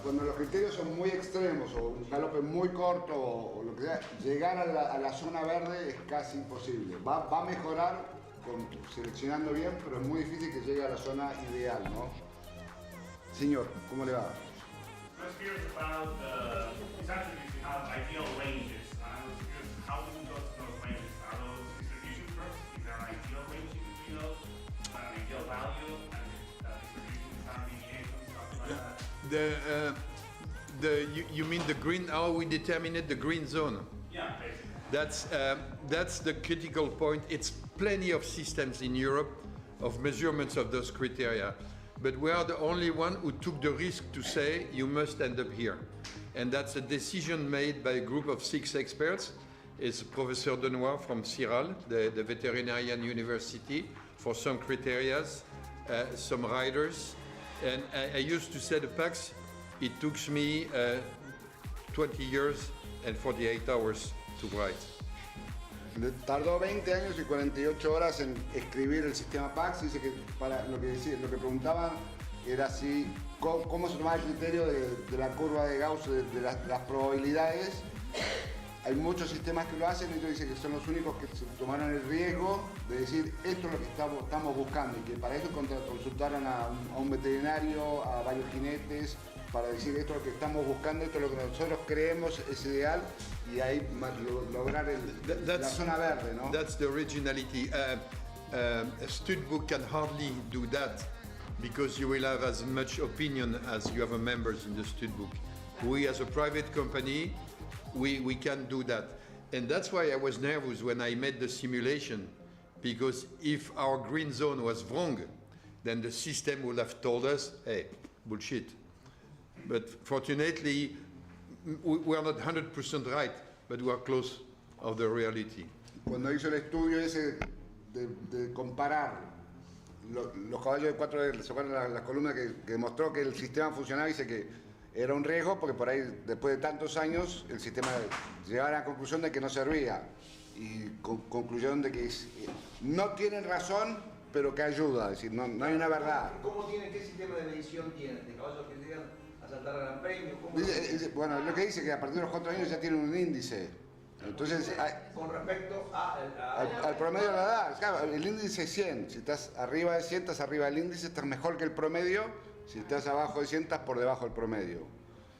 Cuando los criterios son muy extremos o un galope muy corto o lo que sea, llegar a la zona verde es casi imposible. Va a mejorar seleccionando bien, pero es muy difícil que llegue a la zona ideal, ¿no? Señor, ¿cómo le va? I was curious about these attributes you have ideal ranges. I was curious how do you got those ranges? Are those distribution curves? Is there an ideal range between those? An ideal value and distribution standard deviation, something like that? You mean the green, how we determine it, the green zone? Yeah, basically. That's the critical point. It's plenty of systems in Europe of measurements of those criteria. But we are the only one who took the risk to say you must end up here. And that's a decision made by a group of 6 experts. It's Professor Denoy from CIRAL, the veterinarian university, for some criteria, some riders. And I used to say the PAX, it took me 20 years and 48 hours to write. Tardó 20 años y 48 horas en escribir el sistema PAX. Dice que lo que preguntaban era si cómo se tomaba el criterio de la curva de Gauss, de las probabilidades. Hay muchos sistemas que lo hacen y ellos dicen que son los únicos que se tomaron el riesgo de decir esto es lo que estamos buscando y que para eso consultaron a un veterinario, a varios jinetes, para decir esto es lo que estamos buscando, esto es lo que nosotros creemos es ideal y ahí lograr la zona verde, ¿no? That's the originality. A stud book can hardly do that because you will have as much opinion as you have members in the stud book. We as a private company, we can do that. And that's why I was nervous when I made the simulation, because if our green zone was wrong, then the system would have told us, hey, bullshit. But fortunately, we are not 100% right, but we are close of the reality. Cuando hizo el estudio ese de comparar los caballos de 4, se acuerdan las columnas que demostró que el sistema funcionaba, dice que era un riesgo porque por ahí después de tantos años el sistema llegaba a la conclusión de que no servía y concluyeron de que no tienen razón pero que ayuda, es decir, no hay una verdad. ¿Qué sistema de medición tienen? ¿De caballos que llegan a saltar al gran premio? Bueno, lo que dice que a partir de los 4 años ya tienen un índice. Entonces, con respecto al promedio de la edad, claro, el índice es 100. Si estás arriba de 100, estás arriba del índice, estás mejor que el promedio. Si estás abajo de 100, estás por debajo del promedio.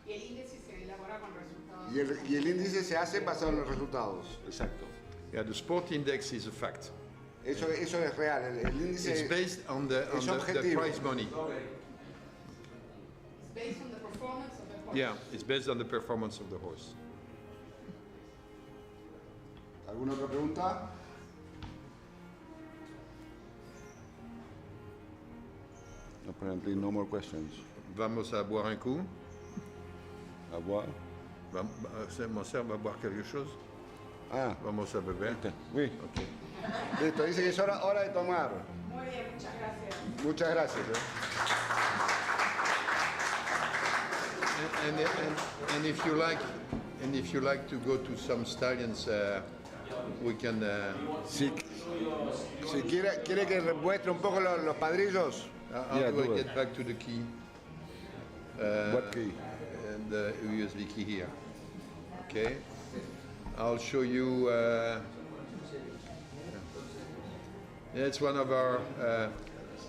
Y el índice se elabora con resultados. Y el índice se hace basado en los resultados. Exacto. Yeah, the sport index is a fact. Eso es real. El índice It's based on the prize money. It's based on the performance of the horse. Yeah, it's based on the performance of the horse. ¿Alguna otra pregunta? Apparently no more questions. Vamos a boire un coup. ¿A boire? Mon cher va boire quelque chose. Ah, Vamos a beber. oui. Okay. Listo, dice que es hora de tomar. Muy bien, muchas gracias. Muchas gracias. And if you like to go to some stallions, we can. Si quiere que muestre un poco los padrillos. How do I get back to the key? What key? And the USB key here. Okay. I'll show you. It's one of our.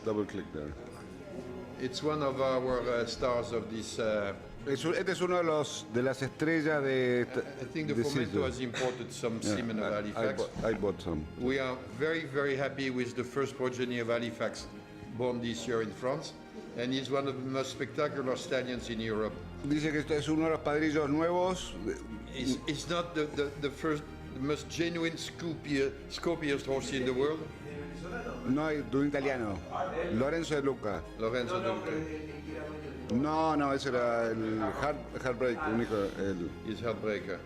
Double click there. It's one of our stars of this. Este es uno de las estrellas de. I think the Fomento has imported some semen of Halifax. I bought some. We are very, very happy with the first progeny of Halifax born this year in France, and he's one of the most spectacular stallions in Europe. Dice que este es uno de los padrillos nuevos. It's not the first, the most genuine scopiest horse in the world. No, de un italiano. Lorenzo de Luca. Lorenzo de Luca. No, ese era el Heartbreak, He's Heartbreaker.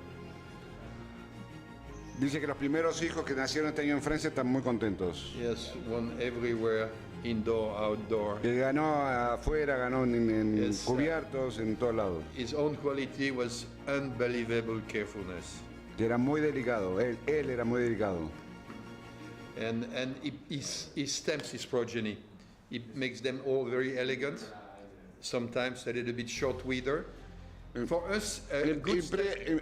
Dice que los primeros hijos que nacieron este año en Francia están muy contentos. Yes, won everywhere, indoor, outdoor. Que ganó afuera, ganó en Yes, cubiertos, en todos lados. His own quality was unbelievable carefulness. Que era muy delicado, él era muy delicado. And he stamps his progeny. He makes them all very elegant, sometimes a little bit short wither. For us,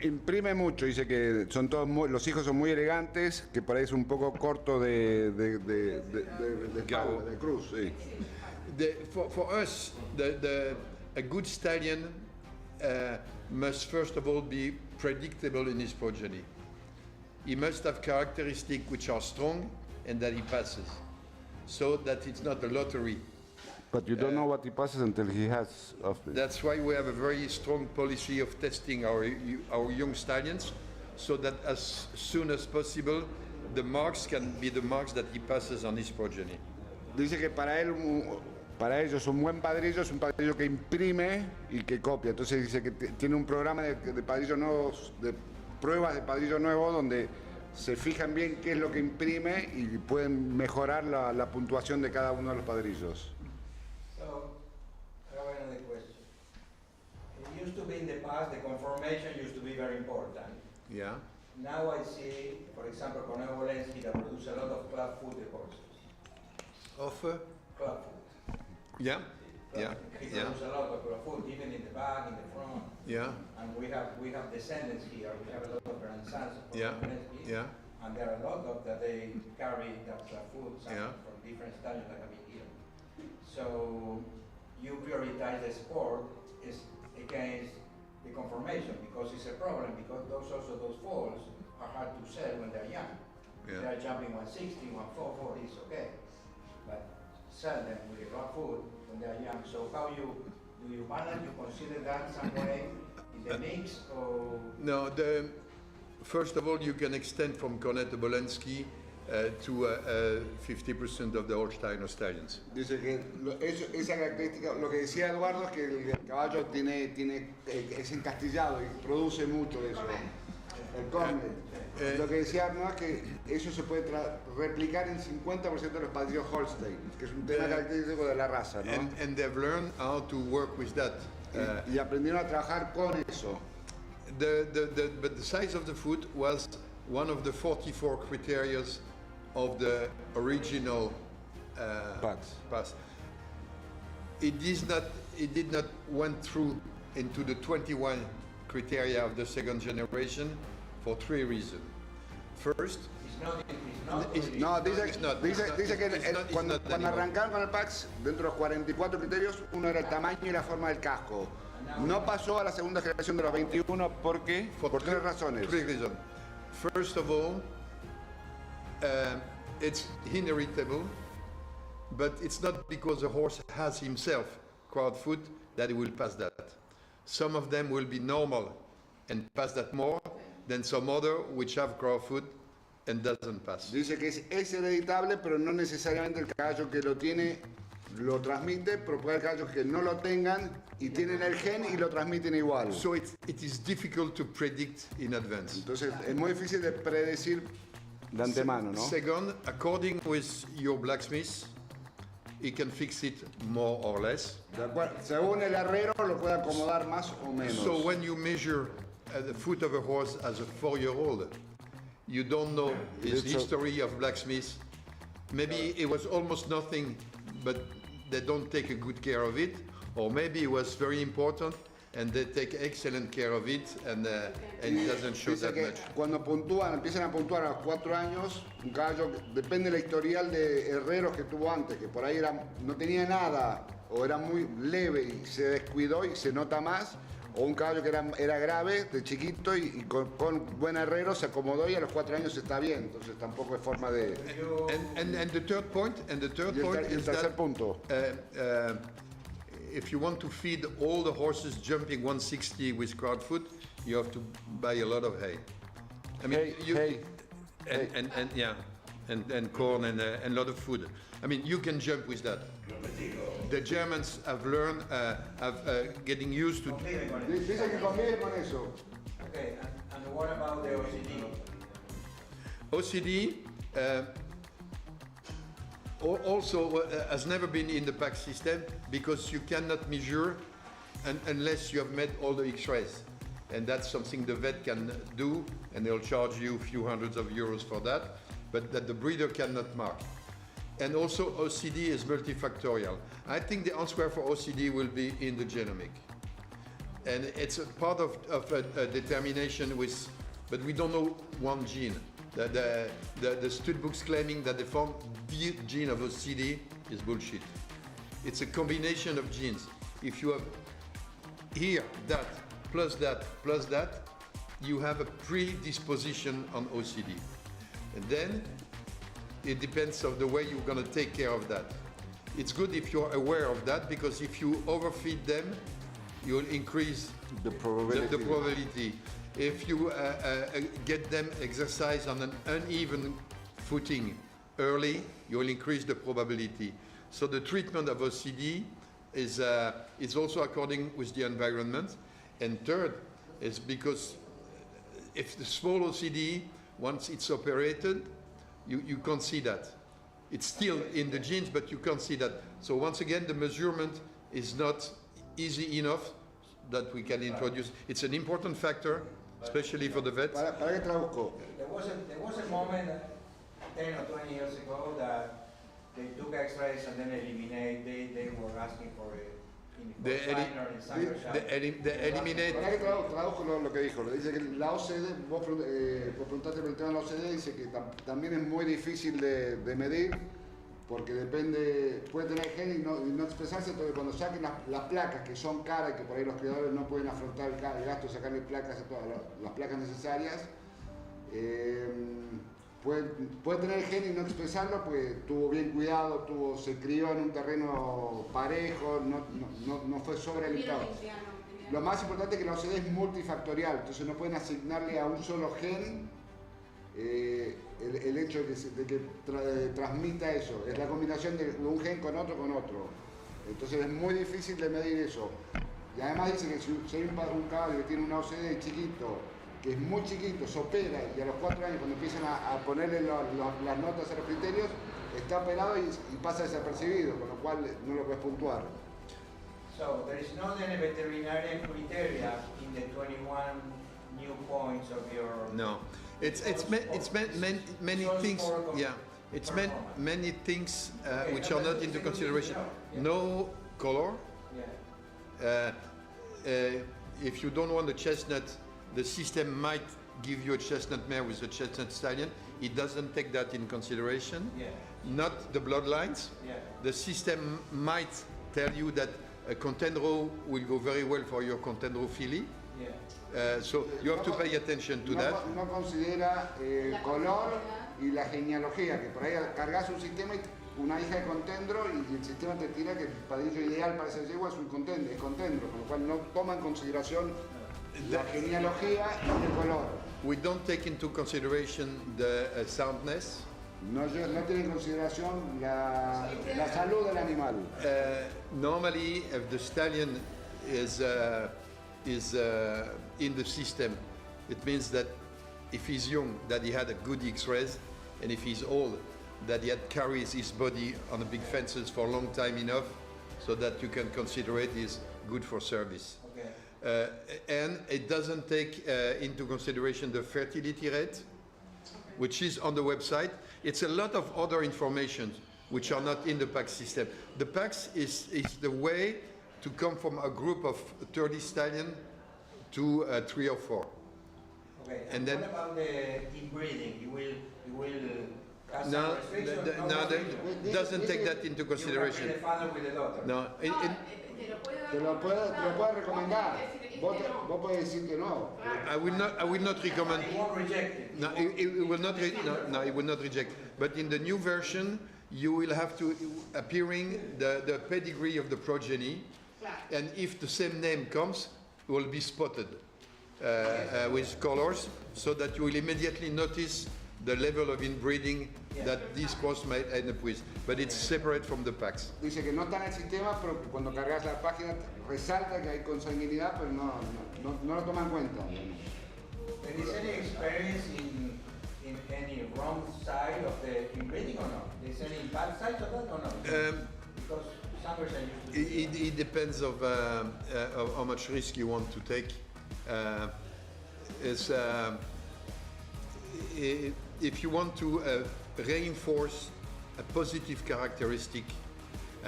Imprime mucho, dice que son todos los hijos son muy elegantes, que por ahí es un poco corto de cruz. Sí. For us, a good stallion must first of all be predictable in his progeny. He must have characteristics which are strong and that he passes, so that it's not a lottery. But you don't know what he passes until he has offspring. That's why we have a very strong policy of testing our young stallions, so that as soon as possible, the marks can be the marks that he passes on his progeny. Dice que para ellos un buen padrillo es un padrillo que imprime y que copia. Entonces dice que tiene un programa de padrillos nuevos, de pruebas de padrillo nuevo, donde se fijan bien qué es lo que imprime y pueden mejorar la puntuación de cada uno de los padrillos. So, I have another question. It used to be in the past, the conformation used to be very important. Yeah. Now I see, for example, Cornel Wolensky that produce a lot of club-footed horses. Offer? Club-foot. Yeah. Yeah. He Yeah. produce a lot of club-foot, even in the back, in the front. Yeah. And we have descendants here. We have a lot of grandsons of Yeah. Cornel Wolensky. Yeah. And there are a lot of that they carry that club-foot, some Yeah. from different stallions that have been here. So you prioritize the sport is against the conformation because it's a problem because those foals are hard to sell when they're young. Yeah. They are jumping 160, 144 is okay, but sell them with a raw food when they're young. So how do you balance? You consider that some way in the mix or? No, first of all, you can extend from Cornet to Bolensky to 50% of the Holstein stallions. Dice que esa característica, lo que decía Eduardo es que el caballo es encastillado y produce mucho de eso. El cornet. Lo que decía Arnaud es que eso se puede replicar en 50% de los padrillos Holstein, que es un tema característico de la raza, ¿no? And they've learned how to work with that. Y aprendieron a trabajar con eso. But the size of the foot was one of the 44 criteria of the original pass. It did not went through into the 21 criteria of the second generation for 3 reasons. First, No, dice que cuando arrancaron con el PAX, dentro de los 44 criterios, uno era el tamaño y la forma del casco. No pasó a la segunda generación de los 21, ¿por qué? Por 3 razones. 3 reasons. First of all, it's inheritable, but it's not because the horse has himself crowd foot that he will pass that. Some of them will be normal and pass that more than some other which have crowd foot and doesn't pass. Dice que es hereditable, pero no necesariamente el caballo que lo tiene lo transmite, pero puede haber caballos que no lo tengan y tienen el gen y lo transmiten igual. So it is difficult to predict in advance. Entonces es muy difícil de predecir de antemano, ¿no? Second, according with your blacksmith, he can fix it more or less. Según el herrero lo puede acomodar más o menos. So when you measure the foot of a horse as a 4-year-old, you don't know his history of blacksmith. Maybe it was almost nothing, but they don't take a good care of it, or maybe it was very important and they take excellent care of it, and it doesn't show Dice that que much. cuando empiezan a puntuar a los 4 años, un caballo depende del historial de herreros que tuvo antes, que por ahí no tenía nada o era muy leve y se descuidó y se nota más, o un caballo que era grave de chiquito y con buen herrero se acomodó y a los 4 años está bien, entonces tampoco es forma de... And the third point, el is tercer that punto. if you want to feed all the horses jumping 160 with crowd foot, you have to buy a lot of hay. I mean, and corn and a lot of food. I mean, you can jump with that. The Germans have learned, getting used to. Dice que conviene con eso. Okay, and what about the OCD? OCD also has never been in the PAC system because you cannot measure unless you have made all the X-rays. And that's something the vet can do, and they'll charge you a few hundreds of euros for that, but that the breeder cannot mark. And also OCD is multifactorial. I think the answer for OCD will be in the genomic. And it's a part of a determination with, but we don't know one gene. The stud books claiming that they found the gene of OCD is bullshit. It's a combination of genes. If you have here that, plus that, plus that, you have a predisposition on OCD. And then it depends on the way you're going to take care of that. It's good if you're aware of that, because if you overfeed them, you'll increase the probability. If you get them exercise on an uneven footing early, you'll increase the probability. So the treatment of OCD is also according with the environment. And third is because if the small OCD, once it's operated, you can't see that. It's still in the genes, but you can't see that. So once again, the measurement is not easy enough that we can introduce. It's an important factor, especially for the vets. Para que traduzco. There was a moment 10 or 20 years ago that they took X-rays and then they were asking for it. They eliminate. Para que traduzco lo que dijo. Dice que la OCD, vos preguntaste por el tema de la OCD, dice que también es muy difícil de medir, porque depende, puede tener gen y no expresarse, entonces cuando saquen las placas, que son caras, que por ahí los criadores no pueden afrontar el gasto de sacarle placas a todas las placas necesarias, puede tener el gen y no expresarlo, pues estuvo bien cuidado, se crió en un terreno parejo, no fue sobrealimentado. Lo más importante es que la OCD es multifactorial, entonces no pueden asignarle a un solo gen el hecho de que transmita eso. Es la combinación de un gen con otro. Entonces es muy difícil de medir eso. Y además dice que si hay un caballo que tiene una OCD chiquito, que es muy chiquito, se opera y a los 4 años cuando empiezan a ponerle las notas a los criterios, está operado y pasa desapercibido, con lo cual no lo puedes puntuar. So there is no veterinarian criteria in the 21 new points of your... No, many Just things. for Yeah, it's performance. many things Okay, which no, are but not into it's a good consideration. to No color. Yeah. If you don't want a chestnut, the system might give you a chestnut mare with a chestnut stallion. It doesn't take that in consideration. Yeah. Not the bloodlines. Yeah. The system might tell you that a contendro will go very well for your contendro filly. Yeah. So you have to pay attention to that. No considera el color y la genealogía, que por ahí cargas un sistema y una hija de contendro y el sistema te tira que el padrillo ideal para esa yegua es contendro, con lo cual no toma en consideración la genealogía y el color. We don't take into consideration the soundness. No tiene en consideración la salud del animal. Normally, if the stallion is in the system, it means that if he's young, that he had a good X-rays, and if he's old, that he had carries his body on the big fences for a long time enough, so that you can consider it is good for service. Okay. And it doesn't take into consideration the fertility rate, which is on the website. It's a lot of other information which are not in the PAX system. The PAX is the way to come from a group of 30 stallion to 3 or 4. Okay. And then- what about the inbreeding? You will have some No, restrictions? it doesn't take that into You can consideration. be the father with the daughter. No, Te lo puedo recomendar. Vos podés decir que no. I will not recommend. You won't reject it. No, it will not. No, it will not reject. But in the new version, you will have to appearing the pedigree of the progeny, and if the same name comes, it will be spotted with colors, so that you will immediately notice the level of inbreeding that this cross might end up with. But it's separate from the packs. Dice que no está en el sistema, pero que cuando cargas la página resalta que hay consanguinidad, pero no lo toma en cuenta. There is any experience in any wrong side of the inbreeding or not? Is any bad side of that or not? Because sangers are used to It depends of how much risk you want to take. If you want to reinforce a positive characteristic,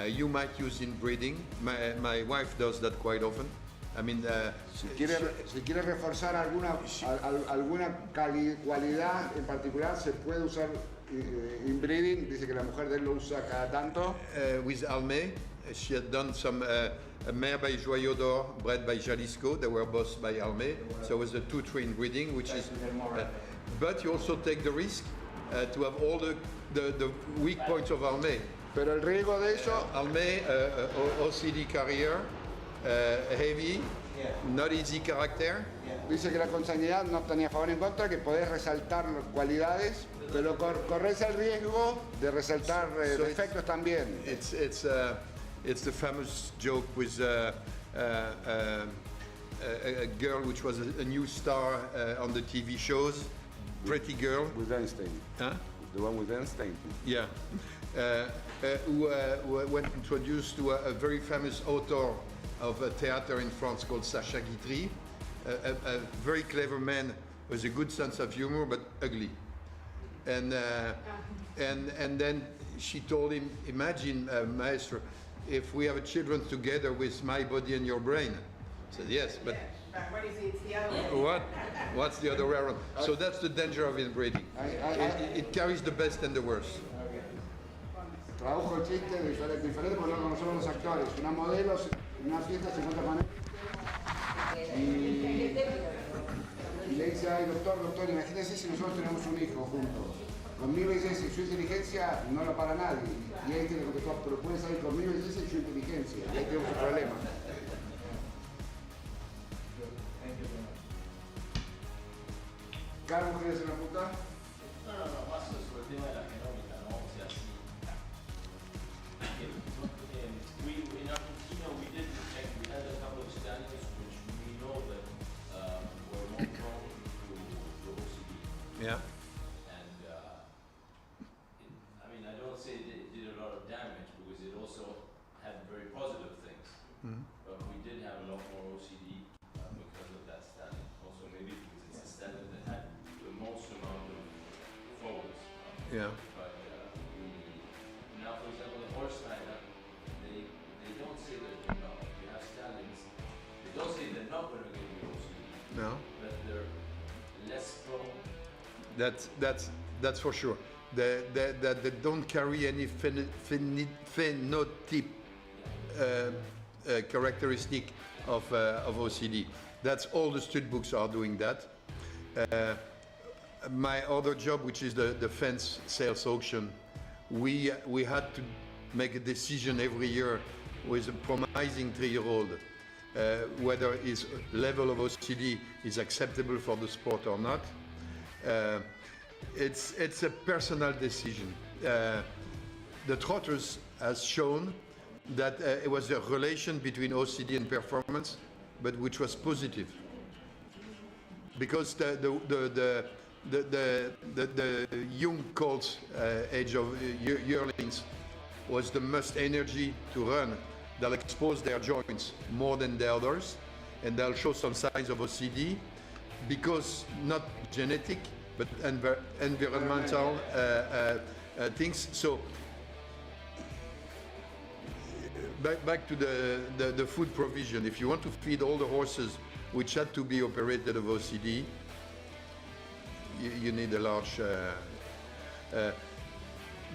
you might use inbreeding. My wife does that quite often. I mean, Si quiere reforzar alguna cualidad en particular, se puede usar inbreeding. Dice que la mujer de él lo usa cada tanto. with Alme, she had done some a mare by Joyeux d'Or, bred by Jalisco. They were both by Alme, so it was a 2-3 inbreeding, which is. But you also take the risk to have all the weak points of Alme. Pero el riesgo de eso, Alme, OCD carrier, heavy, not easy character. dice que la consanguinidad no tenía favor en contra, que podés resaltar cualidades, pero corres el riesgo de resaltar So defectos también. It's the famous joke with a girl which was a new star on the TV shows, pretty girl. With Einstein. Huh? The one with Einstein. Yeah, who went introduced to a very famous author of theater in France called Sacha Guitry, a very clever man with a good sense of humor but ugly. And then she told him, imagine, maestro, if we have children together with my body and your brain. I said, yes, but What is it? It's the other way. what's the other way around? So that's the danger of inbreeding. It carries the best and the worst. Tradujo el chiste diferente porque no conocemos los actores. Una modelo, una fiesta se encuentra con él. Y le dice, ay doctor, imagínese si nosotros tenemos un hijo juntos. Conmigo dice, si su inteligencia no lo para nadie. Y ahí tiene que contestar, pero puede salir conmigo y dice su inteligencia. Y ahí tenemos un problema. ¿Carlos quiere hacer una pregunta? No, más But we did have a lot more OCD because of that stallion. Also maybe because it's a stallion that had the most amount of folds. Yeah. But now, for example, the horse lineup, they don't say that they're not. You have stallions. They don't say they're not going to give you OCD. No. But they're less prone. That's for sure. They don't carry any phenotype characteristic of OCD. That's all the stud books are doing that. My other job, which is the fence sales auction, we had to make a decision every year with a promising 3-year-old whether his level of OCD is acceptable for the sport or not. It's a personal decision. The trotters has shown that it was a relation between OCD and performance, but which was positive, because the young colts, age of yearlings, was the most energy to run. They'll expose their joints more than the others, and they'll show some signs of OCD, because not genetic, but environmental things. So back to the food provision. If you want to feed all the horses which had to be operated of OCD, you need a large,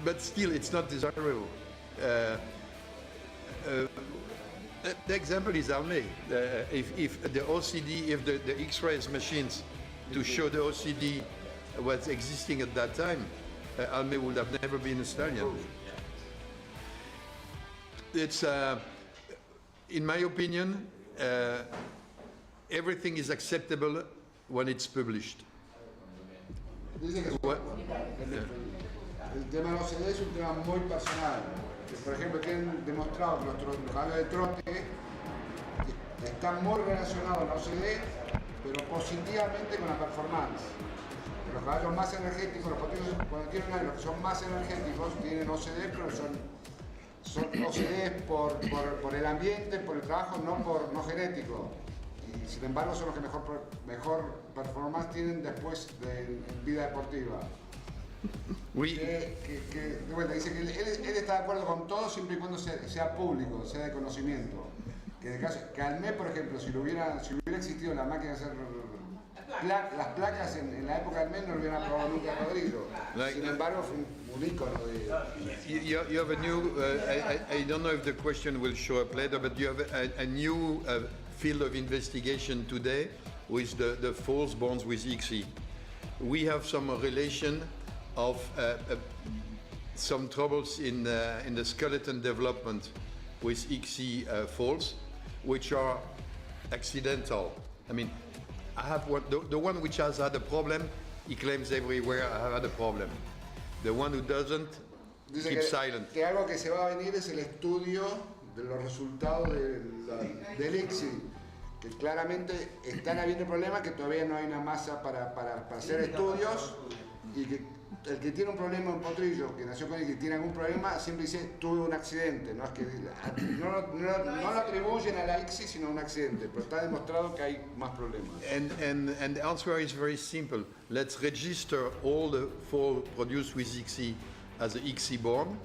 but still it's not desirable. The example is Alme. If the OCD, if the X-rays machines to show the OCD was existing at that time, Alme would have never been a stallion. It's, in my opinion, everything is acceptable when it's published. Dice que What? el tema de la OCD es un tema muy personal. Por ejemplo, tienen demostrado que los caballos de trote están muy relacionados a la OCD, pero positivamente con la performance. Los caballos más energéticos, los potrillos, cuando tienen años que son más energéticos, tienen OCD, pero son OCD por el ambiente, por el trabajo, no genético. Y sin embargo son los que mejor performance tienen después en vida deportiva. De vuelta, dice que él está de acuerdo con todo siempre y cuando sea público, sea de conocimiento. Que en el caso que Alme, por ejemplo, si hubiera existido la máquina de hacer las placas en la época del Alme, no lo hubieran aprobado nunca a Rodrigo. Sin embargo, fue un ícono de... You have a new, I don't know if the question will show up later, but you have a new field of investigation today with the false bonds with ICSI. We have some relation of some troubles in the skeleton development with ICSI falls, which are accidental. I mean, I have one, the one which has had a problem, he claims everywhere I have had a problem. The one who doesn't, keeps silent. Que algo que se va a venir es el estudio de los resultados del ICSI, que claramente están habiendo problemas, que todavía no hay una masa para hacer estudios, y que el que tiene un problema en potrillo, que nació con él, que tiene algún problema, siempre dice tuve un accidente, no es que no lo atribuyen a la ICSI, sino a un accidente, pero está demostrado que hay más problemas. And the answer is very simple. Let's register all the foal produced with ICSI as a ICSI born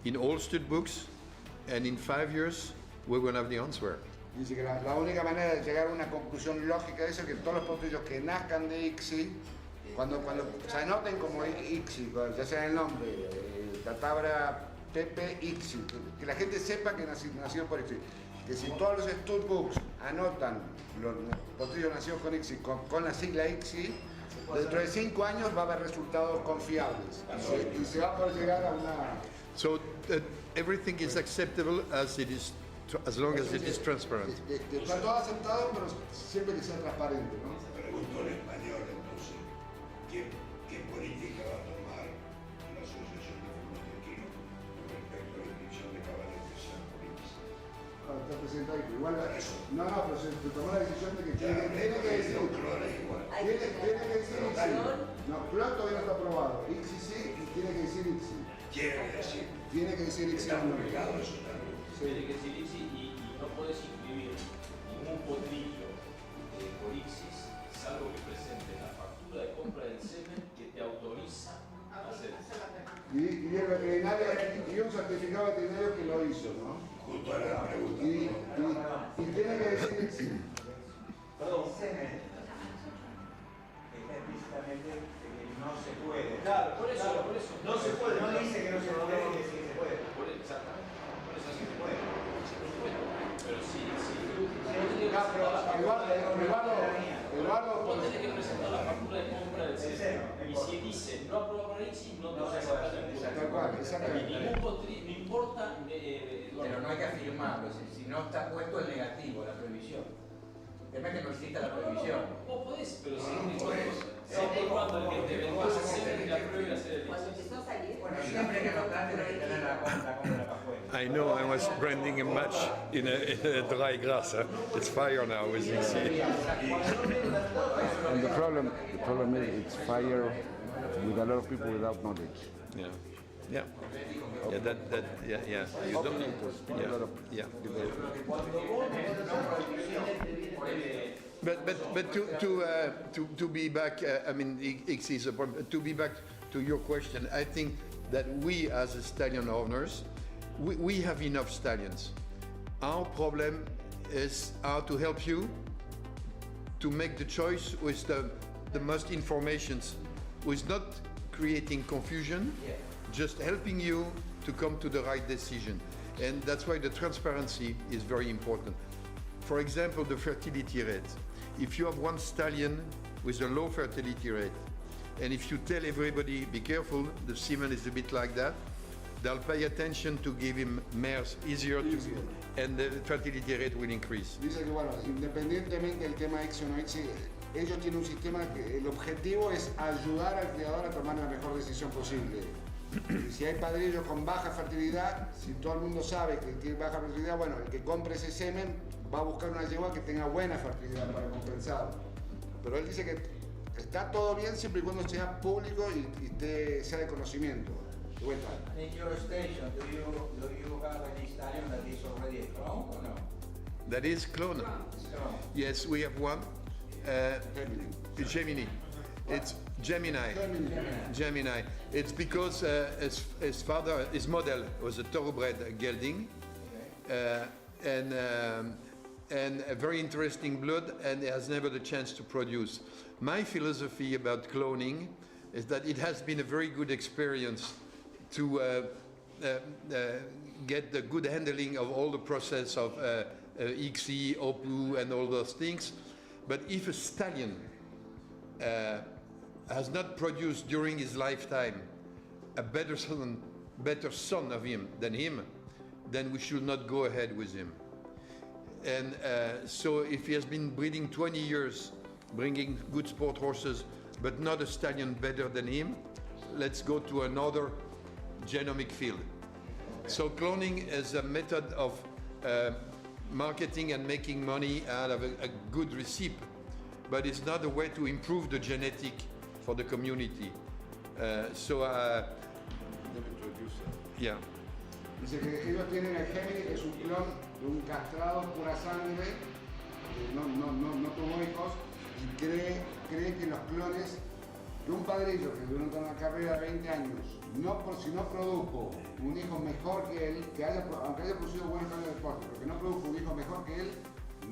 in all stud books, and in 5 years we're going to have the answer. Dice que la única manera de llegar a una conclusión lógica de eso es que todos los potrillos que nazcan de ICSI, cuando se anoten como ICSI, ya sea el nombre, Catabra Pepe ICSI, que la gente sepa que nació por ICSI. Que si todos los stud books anotan los potrillos nacidos con ICSI, con la sigla ICSI, dentro de 5 años va a haber resultados confiables y se va a poder llegar a una... So everything is acceptable as it is, as long as it is transparent. Está todo aceptado, pero siempre que sea transparente, ¿no? Pregunto en español entonces, ¿qué política va a tomar la Asociación de Fomento Equino con respecto a la inscripción de caballos que sean políticos? Está presente ahí, igual, no, pero se tomó la decisión de que tiene que decir tiene que decir ICSI. No, Clot todavía no está aprobado. ICSI sí, y tiene que decir ICSI. Quiere decir, Tiene que decir ICSI. está publicado eso también. Tiene que decir ICSI y no podés inscribir ningún potrillo por ICSIS, salvo que presentes la factura de compra del semen que te autoriza a hacer. Y el veterinario, y un certificado veterinario que lo hizo, ¿no? Justo era la pregunta. Y tiene que decir sí. Perdón. Está explícitamente que no se puede. Claro, por eso. No se puede, no dice que no se puede, dice que se puede. Exactamente. Por eso sí Se puede. Pero sí. Eduardo, Vos tenés que presentar la factura de compra del semen. Y si dice no aprobado por ICSIS, no te vas a sacar ningún tal cual, exactamente. ningún potrillo, no importa. Pero no hay que afirmarlo, si no está puesto el negativo, la prohibición. El tema es que no exista la prohibición. Vos podés, pero siempre y cuando el que te vendió el semen te apruebe hacer el ICSIS. Bueno, siempre que anotar tenés que tener la compra para afuera. I know I was branding a match in a dry grass. It's fire now, as you see. And the problem is it's fire with a lot of people without knowledge. Yeah. Yeah. Yeah. You don't need to. Yeah. But to be back, I mean, X is a point. To be back to your question, I think that we as stallion owners, we have enough stallions. Our problem is how to help you to make the choice with the most informations, with not creating confusion, just helping you to come to the right decision. And that's why the transparency is very important. For example, the fertility rate. If you have one stallion with a low fertility rate, and if you tell everybody, be careful, the semen is a bit like that, they'll pay attention to give him mares easier to, and the fertility rate will increase. Dice que, bueno, independientemente del tema X o no X, ellos tienen un sistema que el objetivo es ayudar al criador a tomar la mejor decisión posible. Y si hay padrillos con baja fertilidad, si todo el mundo sabe que tiene baja fertilidad, bueno, el que compre ese semen va a buscar una yegua que tenga buena fertilidad para compensar. Pero él dice que está todo bien siempre y cuando sea público y sea de conocimiento. De vuelta. In your station, do you have any stallion that is already a clone or no? That is clone. Clone. Yes, we have one. Gemini. It's Gemini. Gemini. It's because his father, his model was a thoroughbred gelding, and a very interesting blood, and has never the chance to produce. My philosophy about cloning is that it has been a very good experience to get the good handling of all the process of ICSI, OPU, and all those things. But if a stallion has not produced during his lifetime a better son of him, then we should not go ahead with him. And so if he has been breeding 20 years, bringing good sport horses, but not a stallion better than him, let's go to another genomic field. So cloning is a method of marketing and making money out of a good recipe, but it's not a way to improve the genetic for the community. Yeah. Dice que ellos tienen el Gemini, que es un clon de un castrado pura sangre, que no tuvo hijos, y cree que los clones de un padrillo que durante una carrera de 20 años, si no produjo un hijo mejor que él, aunque haya producido buenos cambios de deporte, pero que no produjo un hijo mejor que él,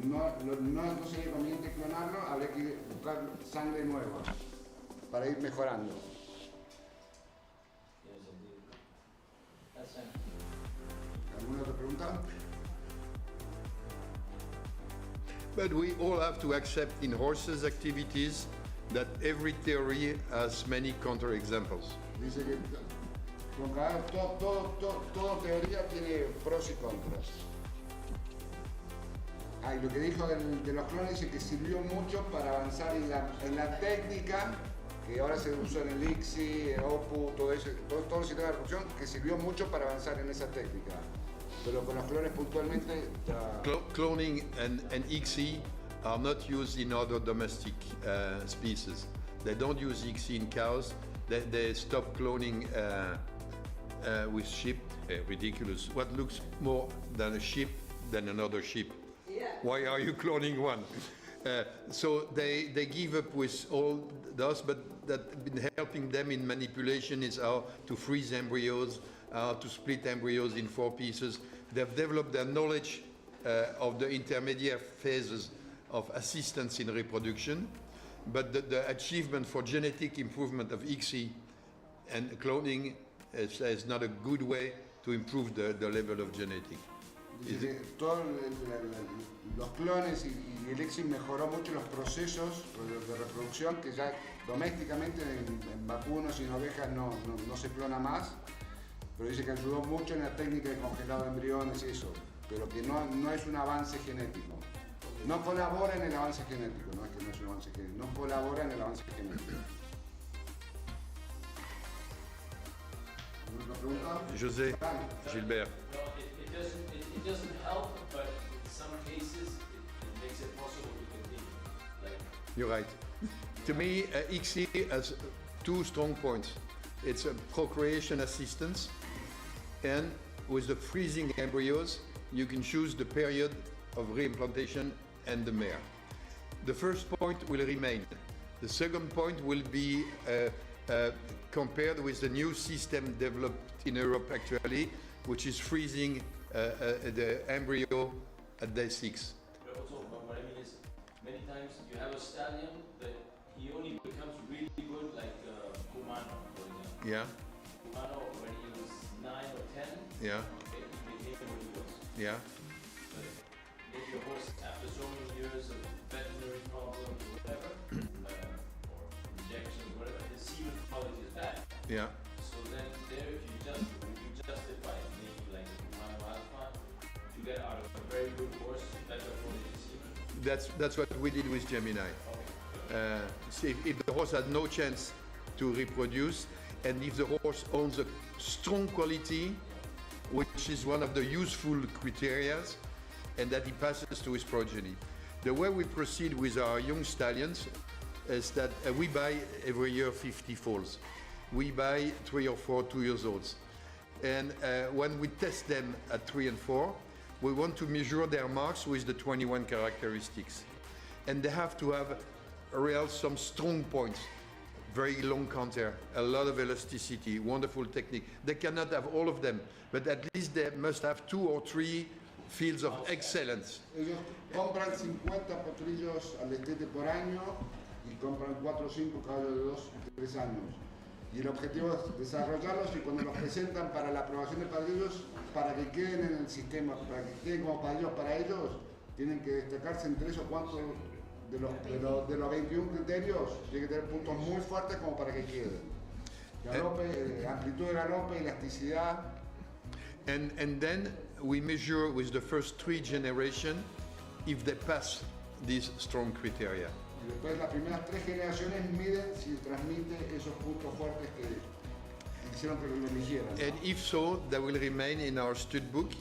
no sería conveniente clonarlo, habría que buscar sangre nueva para ir mejorando. ¿Alguna otra pregunta? But we all have to accept in horses activities that every theory has many counterexamples. Dice que toda teoría tiene pros y contras. Y lo que dijo de los clones dice que sirvió mucho para avanzar en la técnica, que ahora se usa en el ICSI, OPU, todo eso, todo el sistema de reproducción, que sirvió mucho para avanzar en esa técnica. Pero con los clones puntualmente... Cloning and ICSI are not used in other domestic species. They don't use ICSI in cows. They stop cloning with sheep. Ridiculous. What looks more than a sheep than another sheep. Why are you cloning one? So they give up with all those, but that been helping them in manipulation is how to freeze embryos, how to split embryos in 4 pieces. They've developed their knowledge of the intermediate phases of assistance in reproduction, but the achievement for genetic improvement of ICSI and cloning is not a good way to improve the level of genetic. Dice que todos los clones y el ICSI mejoró mucho los procesos de reproducción, que ya domésticamente en vacunos y en ovejas no se clona más, pero dice que ayudó mucho en la técnica de congelado de embriones y eso, pero que no es un avance genético. No colabora en el avance genético, no es que no es un avance genético, no colabora en el avance genético. ¿Alguna pregunta? José, Gilbert. No, it doesn't help, but in some cases it makes it possible to continue. Like, You're right. To me, ICSI has 2 strong points. It's a procreation assistance, and with the freezing embryos, you can choose the period of reimplantation and the mare. The first point will remain. The second point will be compared with the new system developed in Europe actually, which is freezing the embryo at day 6. but also, what I mean is, many times you have a stallion that he only becomes really good, like Kumano, for example. Yeah, Kumano, when he was 9 or 10, yeah, okay, he became what he was. yeah. But maybe a horse, after so many years of veterinary problems or whatever, or injections, whatever, the semen quality is bad. Yeah. So then there, if you justify it, maybe like a Kumano Alpha, you get out of a very good horse, better quality semen. That's what we did with Gemini. See, if the horse had no chance to reproduce, and if the horse owns a strong quality, which is one of the useful criteria, and that he passes to his progeny. The way we proceed with our young stallions is that we buy every year 50 foals. We buy 3 or 4 2-year-olds. And when we test them at 3 and 4, we want to measure their marks with the 21 characteristics. And they have to have some strong points, very long counter, a lot of elasticity, wonderful technique. They cannot have all of them, but at least they must have 2 or 3 fields of excellence. Ellos compran 50 potrillos al destete por año y compran 4 o 5 caballos de 2 y 3 años. Y el objetivo es desarrollarlos y cuando los presentan para la aprobación de padrillos, para que queden en el sistema, para que queden como padrillos para ellos, tienen que destacarse en 3 o 4 de los 21 criterios, tienen que tener puntos muy fuertes como para que queden. Galope, amplitud de galope, elasticidad. And then we measure with the first 3 generations if they pass these strong criteria. Y después las primeras 3 generaciones miden si transmite esos puntos fuertes que hicieron que lo eligieran. And if so, they will remain in our stud book,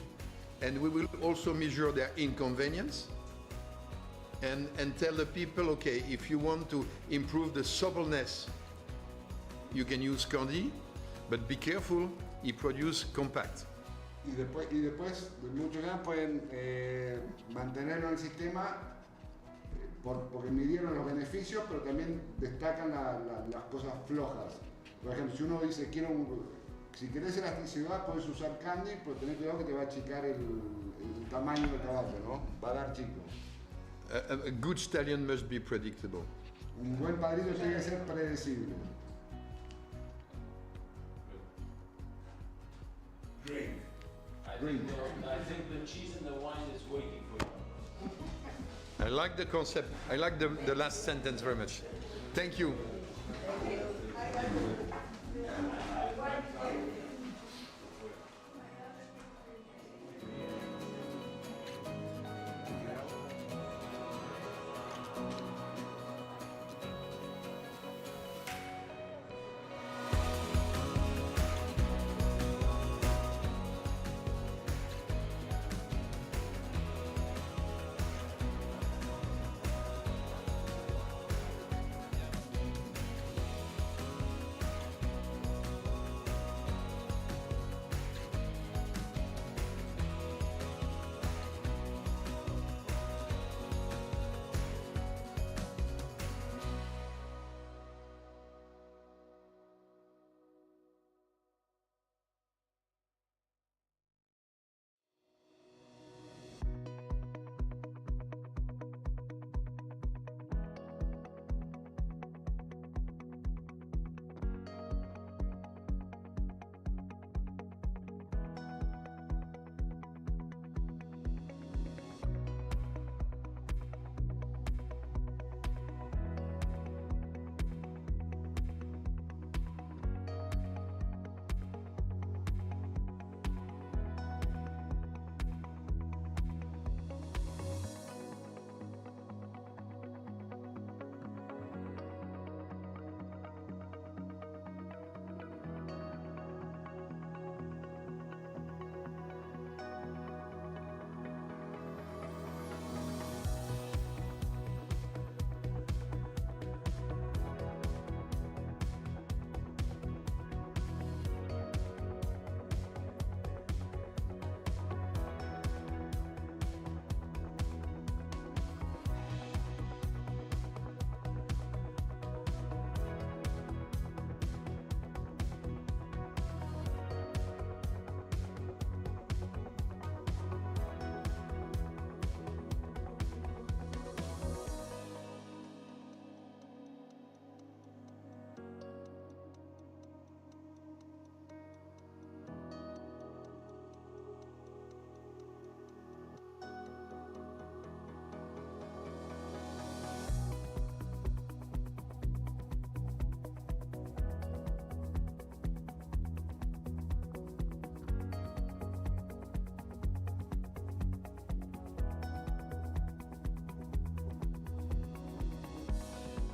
and we will also measure their inconvenience and tell the people, okay, if you want to improve the suppleness, you can use Candy, but be careful, he produces compact. Y después de muchos años pueden mantenerlo en el sistema porque midieron los beneficios, pero también destacan las cosas flojas. Por ejemplo, si uno dice, si querés elasticidad, puedes usar Candy, pero tenés cuidado que te va a achicar el tamaño del caballo, ¿no? Va a dar chico. A good stallion must be predictable. Un buen padrino tiene que ser predecible. Drink. I think the cheese and the wine is waiting for you. I like the concept. I like the last sentence very much. Thank you.